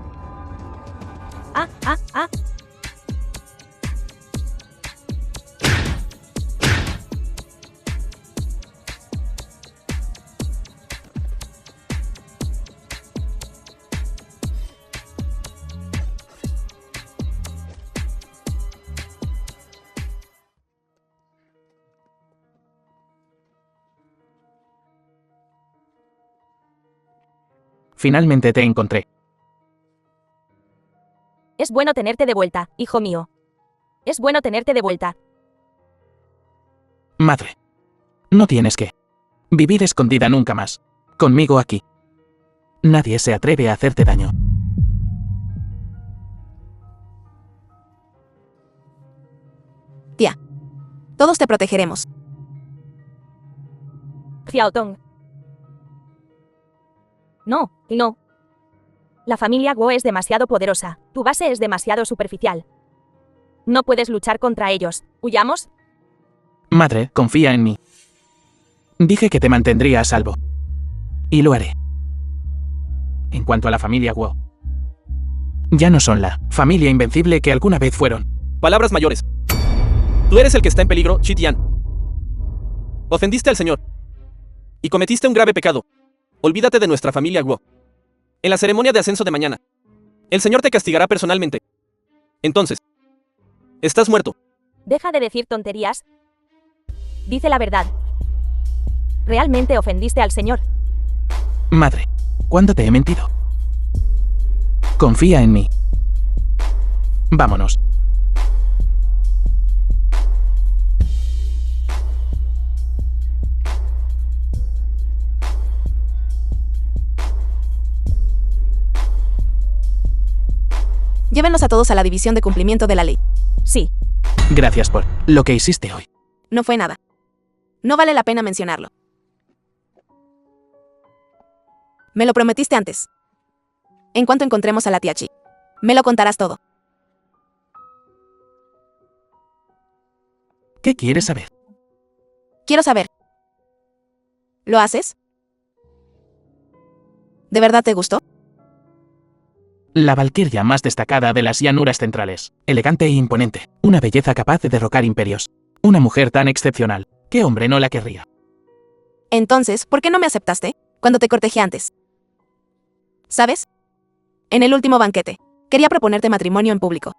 S2: Finalmente te encontré.
S4: Es bueno tenerte de vuelta, hijo mío. Es bueno tenerte de vuelta.
S2: Madre. No tienes que vivir escondida nunca más. Conmigo aquí. Nadie se atreve a hacerte daño.
S1: Tía. Todos te protegeremos.
S4: Xiaotong. No, no. La familia Guo es demasiado poderosa. Tu base es demasiado superficial. No puedes luchar contra ellos. ¿Huyamos?
S2: Madre, confía en mí. Dije que te mantendría a salvo. Y lo haré. En cuanto a la familia Guo, ya no son la familia invencible que alguna vez fueron.
S3: Palabras mayores. Tú eres el que está en peligro, Qi Tian. Ofendiste al Señor. Y cometiste un grave pecado. Olvídate de nuestra familia Guo. En la ceremonia de ascenso de mañana, el Señor te castigará personalmente. Entonces, estás muerto.
S4: Deja de decir tonterías. Dice la verdad. ¿Realmente ofendiste al Señor?
S2: Madre, ¿cuándo te he mentido? Confía en mí. Vámonos.
S1: Llévenos a todos a la división de cumplimiento de la ley.
S4: Sí.
S2: Gracias por lo que hiciste hoy.
S1: No fue nada. No vale la pena mencionarlo. Me lo prometiste antes. En cuanto encontremos a la tía Chi, me lo contarás todo.
S2: ¿Qué quieres saber?
S1: Quiero saber. ¿Lo haces? ¿De verdad te gustó?
S2: La valquiria más destacada de las llanuras centrales. Elegante e imponente. Una belleza capaz de derrocar imperios. Una mujer tan excepcional. ¿Qué hombre no la querría?
S1: Entonces, ¿por qué no me aceptaste cuando te cortejé antes? ¿Sabes? En el último banquete, quería proponerte matrimonio en público.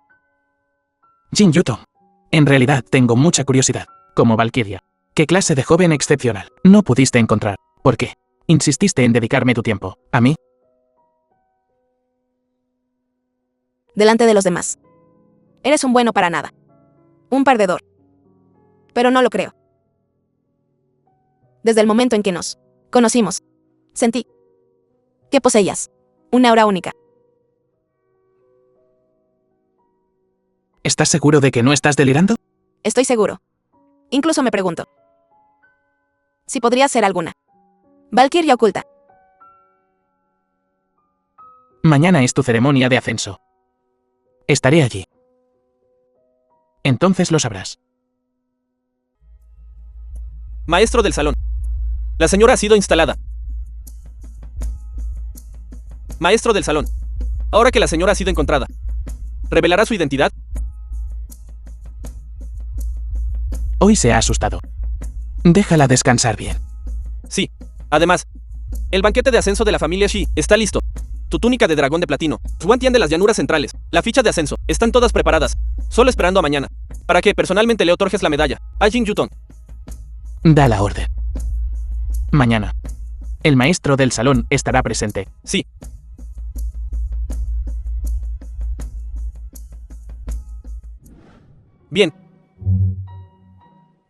S2: Jin Yutong. En realidad tengo mucha curiosidad. Como valquiria, ¿qué clase de joven excepcional no pudiste encontrar? ¿Por qué? Insististe en dedicarme tu tiempo. ¿A mí?
S1: Delante de los demás. Eres un bueno para nada. Un perdedor. Pero no lo creo. Desde el momento en que nos conocimos, sentí que poseías una aura única.
S2: ¿Estás seguro de que no estás delirando?
S1: Estoy seguro. Incluso me pregunto si podría ser alguna valquiria oculta.
S2: Mañana es tu ceremonia de ascenso. Estaré allí. Entonces lo sabrás.
S3: Maestro del salón. La señora ha sido instalada. Maestro del salón. Ahora que la señora ha sido encontrada, ¿revelará su identidad?
S2: Hoy se ha asustado. Déjala descansar bien.
S3: Sí. Además, el banquete de ascenso de la familia Shi está listo. Tu túnica de dragón de platino, tu guantián de las llanuras centrales, la ficha de ascenso, están todas preparadas. Solo esperando a mañana, para que personalmente le otorgues la medalla a Jin Yutong.
S2: Da la orden. Mañana, el maestro del salón estará presente.
S3: Sí. Bien.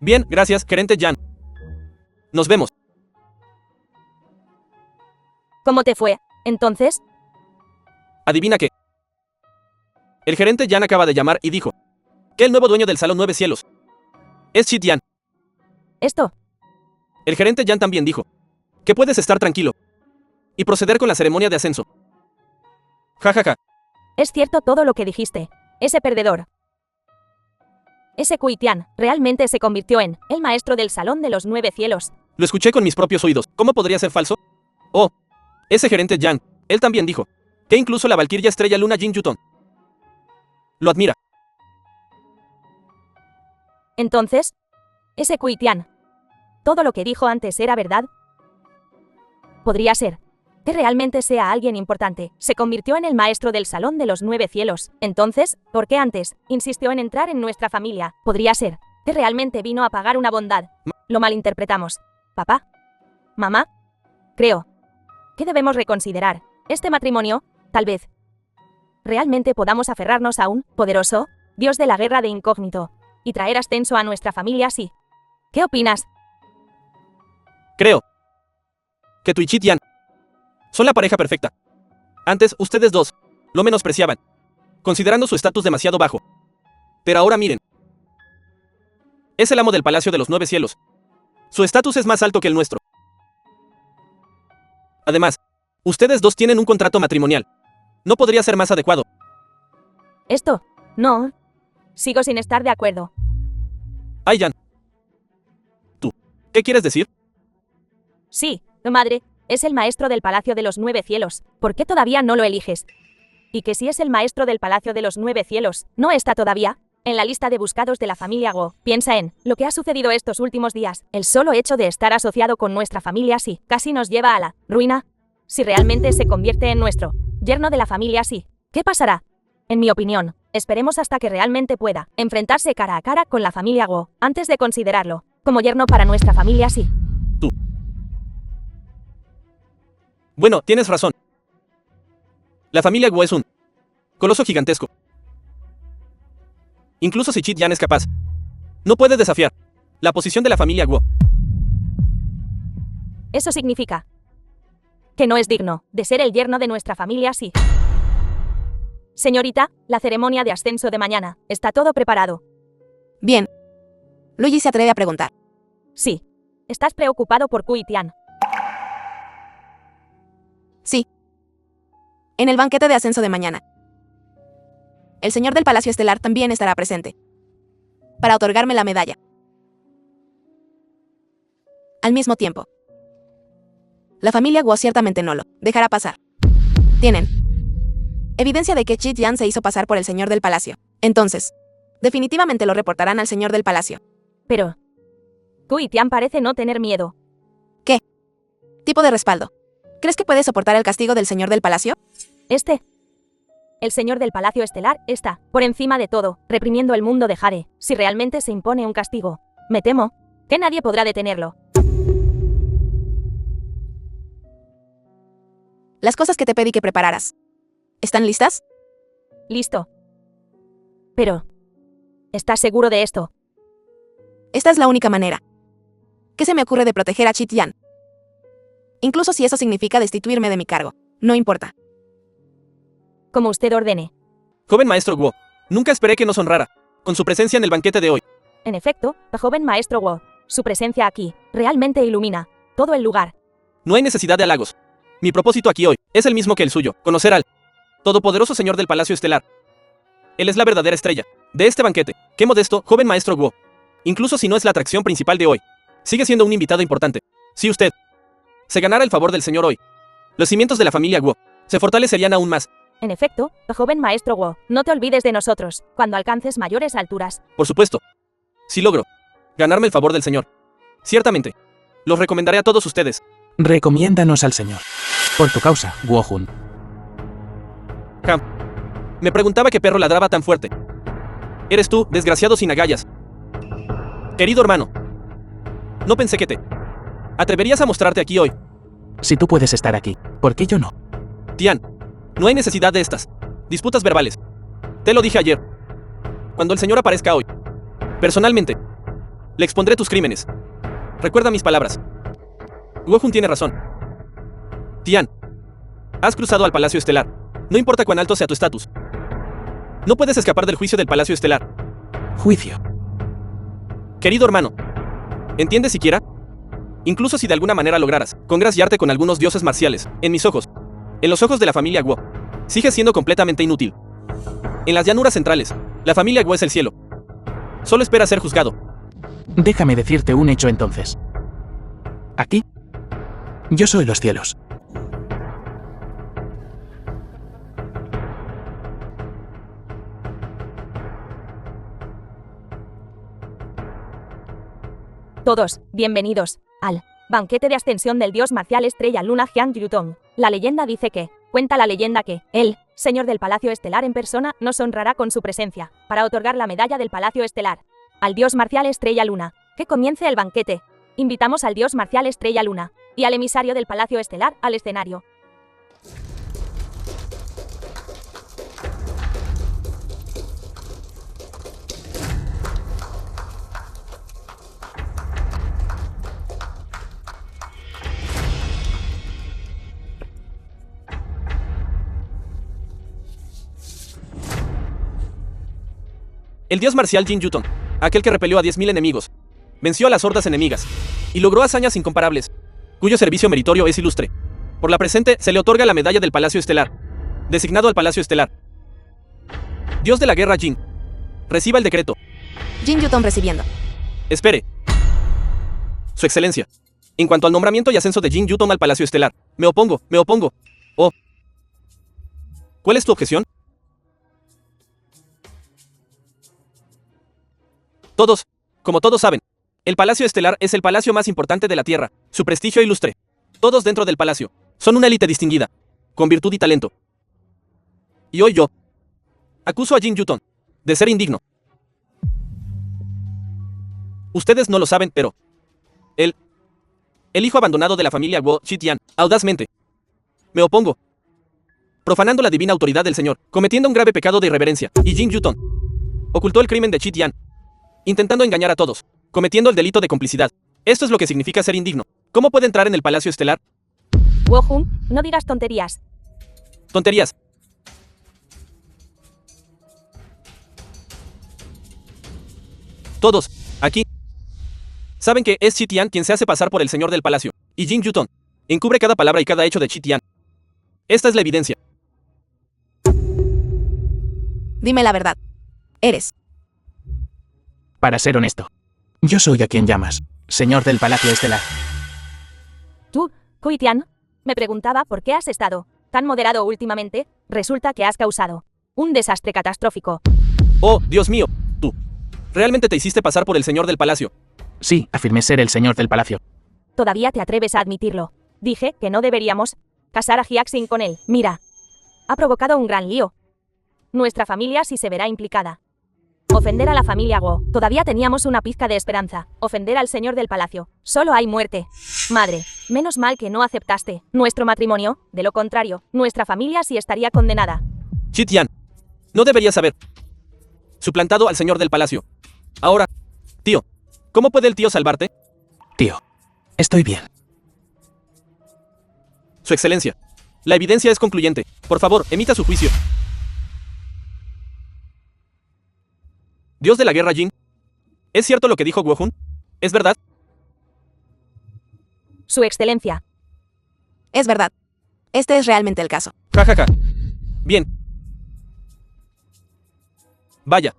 S3: Bien, gracias, gerente Yan. Nos vemos.
S4: ¿Cómo te fue, entonces?
S3: Adivina qué. El gerente Yan acaba de llamar y dijo que el nuevo dueño del Salón 9 Cielos es Qi Tian.
S4: ¿Esto?
S3: El gerente Yan también dijo que puedes estar tranquilo y proceder con la ceremonia de ascenso. Ja, ja, ja.
S4: Es cierto todo lo que dijiste. Ese perdedor. Ese Qi Tian realmente se convirtió en el maestro del Salón de los 9 Cielos.
S3: Lo escuché con mis propios oídos. ¿Cómo podría ser falso? Oh, ese gerente Yan, él también dijo que incluso la valquiria estrella luna Jin Yutong lo admira.
S4: Entonces, ese Qi Tian, ¿todo lo que dijo antes era verdad? Podría ser que realmente sea alguien importante. Se convirtió en el maestro del Salón de los 9 Cielos. Entonces, ¿por qué antes insistió en entrar en nuestra familia? Podría ser que realmente vino a pagar una bondad. Lo malinterpretamos. ¿Papá? ¿Mamá? Creo que debemos reconsiderar Este matrimonio, tal vez, realmente podamos aferrarnos a un poderoso dios de la guerra de incógnito y traer ascenso a nuestra familia así. ¿Qué opinas?
S3: Creo que tú y Chi Tian son la pareja perfecta. Antes, ustedes dos lo menospreciaban, considerando su estatus demasiado bajo. Pero ahora miren. Es el amo del Palacio de los 9 Cielos. Su estatus es más alto que el nuestro. Además, ustedes dos tienen un contrato matrimonial. No podría ser más adecuado.
S4: Esto, no. Sigo sin estar de acuerdo.
S3: Ai Yan. ¿Tú qué quieres decir?
S4: Sí, madre, es el maestro del Palacio de los 9 Cielos. ¿Por qué todavía no lo eliges? Y que si es el maestro del Palacio de los 9 Cielos, ¿no está todavía en la lista de buscados de la familia Guo? Piensa en lo que ha sucedido estos últimos días. El solo hecho de estar asociado con nuestra familia sí, casi nos lleva a la ruina. Si realmente se convierte en nuestro yerno de la familia sí, ¿qué pasará? En mi opinión, esperemos hasta que realmente pueda enfrentarse cara a cara con la familia Guo, antes de considerarlo como yerno para nuestra familia sí.
S3: Tú. Bueno, tienes razón. La familia Guo es un coloso gigantesco. Incluso si Chi Tian es capaz, no puede desafiar la posición de la familia Guo.
S4: Eso significa que no es digno de ser el yerno de nuestra familia sí. Señorita, la ceremonia de ascenso de mañana, ¿está todo preparado?
S1: Bien. Luigi se atreve a preguntar.
S4: Sí. ¿Estás preocupado por Kui Tian?
S1: Sí. En el banquete de ascenso de mañana, el señor del Palacio Estelar también estará presente para otorgarme la medalla. Al mismo tiempo, la familia Guo ciertamente no lo dejará pasar. Tienen evidencia de que Chi Tian se hizo pasar por el señor del palacio. Entonces, definitivamente lo reportarán al señor del palacio.
S4: Pero Kui Tian parece no tener miedo.
S1: ¿Qué tipo de respaldo? ¿Crees que puede soportar el castigo del señor del palacio?
S4: El señor del Palacio Estelar está, por encima de todo, reprimiendo el mundo de Jade. Si realmente se impone un castigo, me temo que nadie podrá detenerlo.
S1: Las cosas que te pedí que prepararas, ¿están listas?
S4: Listo. Pero, ¿estás seguro de esto?
S1: Esta es la única manera que se me ocurre de proteger a Chi Tian. Incluso si eso significa destituirme de mi cargo, no importa.
S4: Como usted ordene.
S3: Joven maestro Guo, nunca esperé que nos honrara con su presencia en el banquete de hoy.
S4: En efecto, joven maestro Guo, su presencia aquí realmente ilumina todo el lugar.
S3: No hay necesidad de halagos. Mi propósito aquí hoy es el mismo que el suyo, conocer al todopoderoso señor del Palacio Estelar. Él es la verdadera estrella de este banquete. Qué modesto, joven maestro Guo. Incluso si no es la atracción principal de hoy, sigue siendo un invitado importante. Si usted se ganara el favor del señor hoy, los cimientos de la familia Guo se fortalecerían aún más.
S4: En efecto, joven maestro Guo, no te olvides de nosotros cuando alcances mayores alturas.
S3: Por supuesto. Si logro ganarme el favor del señor, ciertamente los recomendaré a todos ustedes.
S2: Recomiéndanos al señor. Por tu causa, Guo-jun.
S3: Me preguntaba qué perro ladraba tan fuerte. Eres tú, desgraciado sin agallas. Querido hermano, no pensé que te atreverías a mostrarte aquí hoy.
S2: Si tú puedes estar aquí, ¿por qué yo no?
S3: Tian, no hay necesidad de estas disputas verbales. Te lo dije ayer. Cuando el señor aparezca hoy, personalmente, le expondré tus crímenes. Recuerda mis palabras. Guo-jun tiene razón. Tian, has cruzado al Palacio Estelar. No importa cuán alto sea tu estatus. No puedes escapar del juicio del Palacio Estelar.
S2: Juicio.
S3: Querido hermano, ¿entiendes siquiera? Incluso si de alguna manera lograras congraciarte con algunos dioses marciales, en mis ojos, en los ojos de la familia Guo, sigues siendo completamente inútil. En las llanuras centrales, la familia Guo es el cielo. Solo espera ser juzgado.
S2: Déjame decirte un hecho entonces. Aquí, yo soy los cielos.
S4: Todos, bienvenidos al banquete de ascensión del dios marcial estrella luna Jiang Yutong. La leyenda dice que, cuenta la leyenda que, él, señor del Palacio Estelar en persona, nos honrará con su presencia, para otorgar la medalla del Palacio Estelar al dios marcial estrella luna. Que comience el banquete. Invitamos al dios marcial estrella luna y al emisario del Palacio Estelar al escenario.
S3: El dios marcial Jin Yuton, aquel que repelió a 10.000 enemigos, venció a las hordas enemigas y logró hazañas incomparables, cuyo servicio meritorio es ilustre. Por la presente se le otorga la medalla del Palacio Estelar, designado al Palacio Estelar. Dios de la guerra Jin, reciba el decreto.
S1: Jin Yuton recibiendo.
S3: Espere. Su excelencia. En cuanto al nombramiento y ascenso de Jin Yuton al Palacio Estelar, me opongo. Oh. ¿Cuál es tu objeción? Como todos saben, el Palacio Estelar es el palacio más importante de la Tierra, su prestigio ilustre. Todos dentro del palacio son una élite distinguida, con virtud y talento. Y hoy yo acuso a Jin Yuton de ser indigno. Ustedes no lo saben, pero el hijo abandonado de la familia Guo, Chi Tian, audazmente me opongo, profanando la divina autoridad del Señor, cometiendo un grave pecado de irreverencia, y Jin Yuton ocultó el crimen de Chi Tian, intentando engañar a todos, cometiendo el delito de complicidad. Esto es lo que significa ser indigno. ¿Cómo puede entrar en el Palacio Estelar?
S4: Wo-hun, no digas tonterías.
S3: Tonterías. Todos, aquí, saben que es Chi Tian quien se hace pasar por el señor del palacio, y Jin Yuton encubre cada palabra y cada hecho de Chi Tian. Esta es la evidencia.
S1: Dime la verdad. Eres.
S2: Para ser honesto, yo soy a quien llamas, señor del Palacio Estelar.
S4: Tú, Kui Tian, me preguntaba por qué has estado tan moderado últimamente. Resulta que has causado un desastre catastrófico.
S3: Oh, Dios mío, tú. ¿Realmente te hiciste pasar por el señor del palacio?
S2: Sí, afirmé ser el señor del palacio.
S4: Todavía te atreves a admitirlo. Dije que no deberíamos casar a Hyaksin con él. Mira, ha provocado un gran lío. Nuestra familia sí se verá implicada. Ofender a la familia Guo. Todavía teníamos una pizca de esperanza. Ofender al señor del palacio. Solo hay muerte. Madre, menos mal que no aceptaste nuestro matrimonio. De lo contrario, nuestra familia sí estaría condenada.
S3: Chi Tian, no deberías haber suplantado al señor del palacio. Ahora, tío, ¿cómo puede el tío salvarte?
S2: Tío, estoy bien.
S3: Su excelencia, la evidencia es concluyente. Por favor, emita su juicio. Dios de la guerra Jin, ¿es cierto lo que dijo Wo-hun? ¿Es verdad?
S4: Su excelencia.
S1: Es verdad. Este es realmente el caso.
S3: Ja, ja, ja. Bien. Vaya.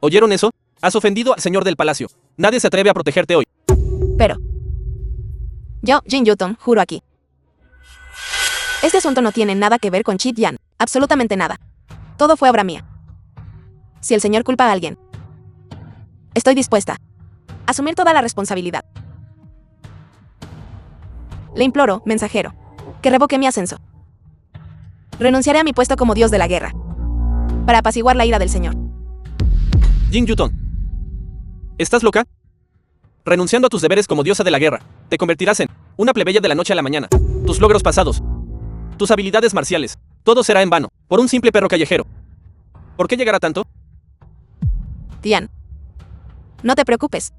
S3: ¿Oyeron eso? Has ofendido al señor del palacio. Nadie se atreve a protegerte hoy.
S1: Pero yo, Jin Yuton, juro aquí. Este asunto no tiene nada que ver con Chi Tian. Absolutamente nada. Todo fue obra mía. Si el señor culpa a alguien, estoy dispuesta a asumir toda la responsabilidad. Le imploro, mensajero, que revoque mi ascenso. Renunciaré a mi puesto como dios de la guerra, para apaciguar la ira del señor.
S3: Jin Yuton, ¿estás loca? Renunciando a tus deberes como diosa de la guerra, te convertirás en una plebeya de la noche a la mañana. Tus logros pasados, tus habilidades marciales, todo será en vano, por un simple perro callejero. ¿Por qué llegar a tanto?
S1: Tian, no te preocupes,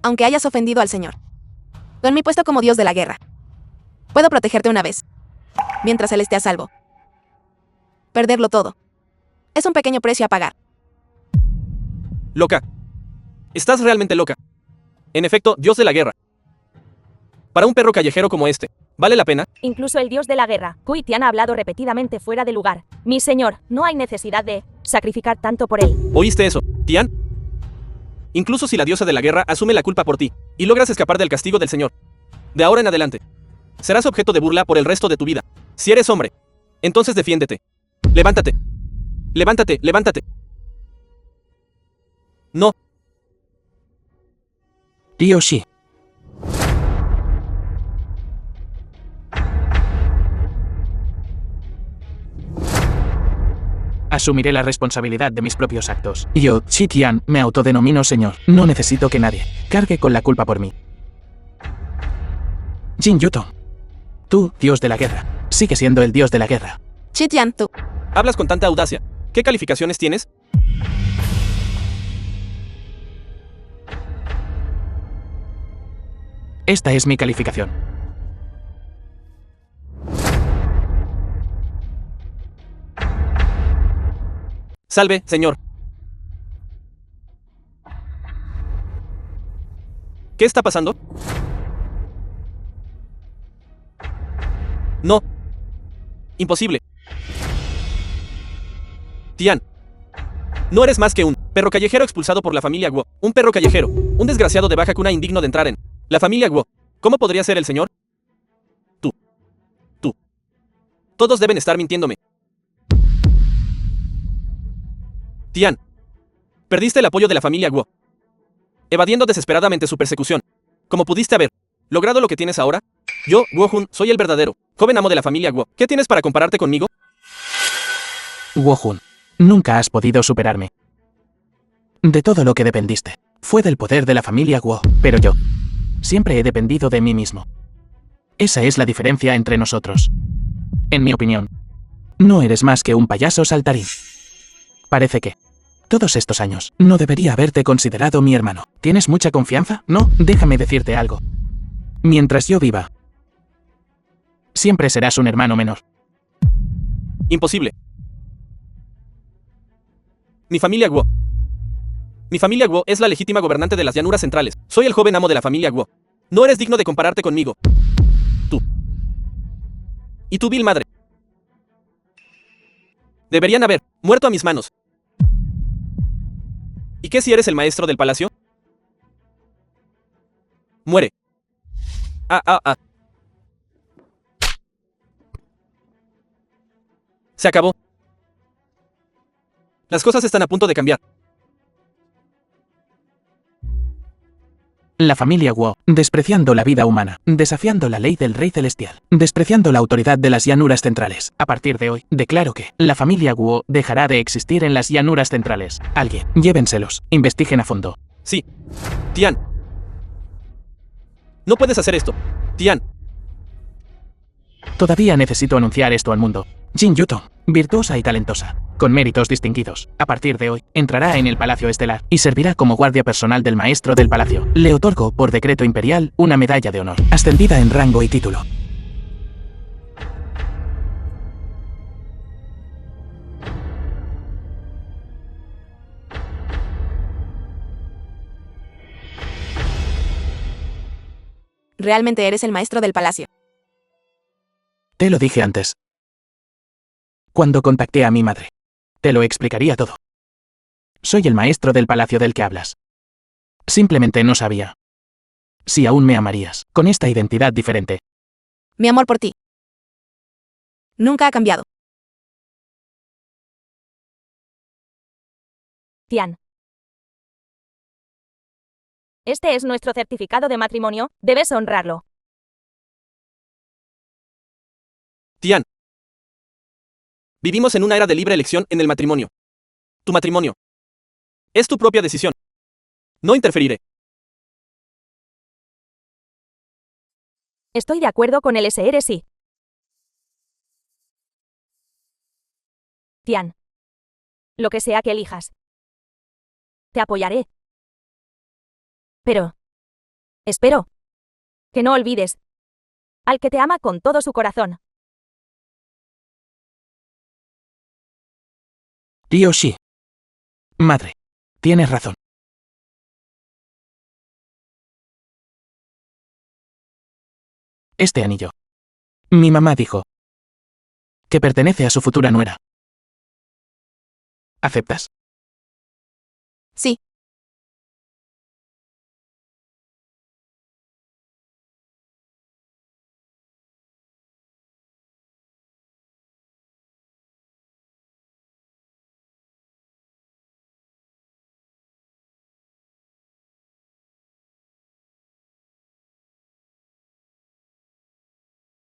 S1: aunque hayas ofendido al señor. Con mi puesto como dios de la guerra, puedo protegerte una vez, mientras él esté a salvo. Perderlo todo es un pequeño precio a pagar.
S3: Loca. Estás realmente loca. En efecto, dios de la guerra. Para un perro callejero como este, ¿vale la pena?
S4: Incluso el dios de la guerra, Kui Tian, ha hablado repetidamente fuera de lugar. Mi señor, no hay necesidad de sacrificar tanto por él.
S3: ¿Oíste eso, Tian? Incluso si la diosa de la guerra asume la culpa por ti y logras escapar del castigo del señor, de ahora en adelante, serás objeto de burla por el resto de tu vida. Si eres hombre, entonces defiéndete. Levántate. Levántate, levántate. No.
S2: Tío Shi. Asumiré la responsabilidad de mis propios actos. Yo, Chi Tian, me autodenomino señor. No necesito que nadie cargue con la culpa por mí. Jin Yuton, tú, dios de la guerra, sigue siendo el dios de la guerra.
S1: Chi Tian, tú.
S3: Hablas con tanta audacia. ¿Qué calificaciones tienes?
S2: Esta es mi calificación.
S3: Salve, señor. ¿Qué está pasando? No. Imposible. Tian. No eres más que un perro callejero expulsado por la familia Guo. Un perro callejero. Un desgraciado de baja cuna indigno de entrar en la familia Guo. ¿Cómo podría ser el señor? Tú. Todos deben estar mintiéndome. Tian. Perdiste el apoyo de la familia Guo, evadiendo desesperadamente su persecución. Como pudiste haber logrado lo que tienes ahora. Yo, Guo Jun, soy el verdadero joven amo de la familia Guo. ¿Qué tienes para compararte conmigo?
S2: Guo Jun, nunca has podido superarme. De todo lo que dependiste, fue del poder de la familia Guo, pero yo siempre he dependido de mí mismo. Esa es la diferencia entre nosotros. En mi opinión, no eres más que un payaso saltarín. Parece que todos estos años no debería haberte considerado mi hermano. ¿Tienes mucha confianza? No, déjame decirte algo. Mientras yo viva, siempre serás un hermano menor.
S3: Imposible. Mi familia Guo. Mi familia Guo es la legítima gobernante de las llanuras centrales. Soy el joven amo de la familia Guo. No eres digno de compararte conmigo. Tú. Y tu vil madre. Deberían haber muerto a mis manos. ¿Y qué si eres el maestro del palacio? Muere. Se acabó. Las cosas están a punto de cambiar.
S2: La familia Guo, despreciando la vida humana, desafiando la ley del Rey Celestial, despreciando la autoridad de las llanuras centrales. A partir de hoy, declaro que la familia Guo dejará de existir en las llanuras centrales. Alguien, llévenselos, investiguen a fondo.
S3: Sí. Tian. No puedes hacer esto. Tian.
S2: Todavía necesito anunciar esto al mundo. Jin Yutong, virtuosa y talentosa, con méritos distinguidos, a partir de hoy, entrará en el Palacio Estelar y servirá como guardia personal del maestro del palacio. Le otorgo, por decreto imperial, una medalla de honor, ascendida en rango y título.
S1: Realmente eres el maestro del palacio.
S2: Te lo dije antes. Cuando contacté a mi madre, te lo explicaría todo. Soy el maestro del palacio del que hablas. Simplemente no sabía si aún me amarías, con esta identidad diferente.
S1: Mi amor por ti nunca ha cambiado.
S4: Tian. Este es nuestro certificado de matrimonio, debes honrarlo.
S3: Tian. Vivimos en una era de libre elección en el matrimonio. Tu matrimonio es tu propia decisión. No interferiré.
S4: Estoy de acuerdo con el SR sí. Tian. Lo que sea que elijas. Te apoyaré. Pero espero que no olvides al que te ama con todo su corazón.
S2: Tío Shi. Madre, tienes razón. Este anillo. Mi mamá dijo que pertenece a su futura nuera. ¿Aceptas?
S1: Sí.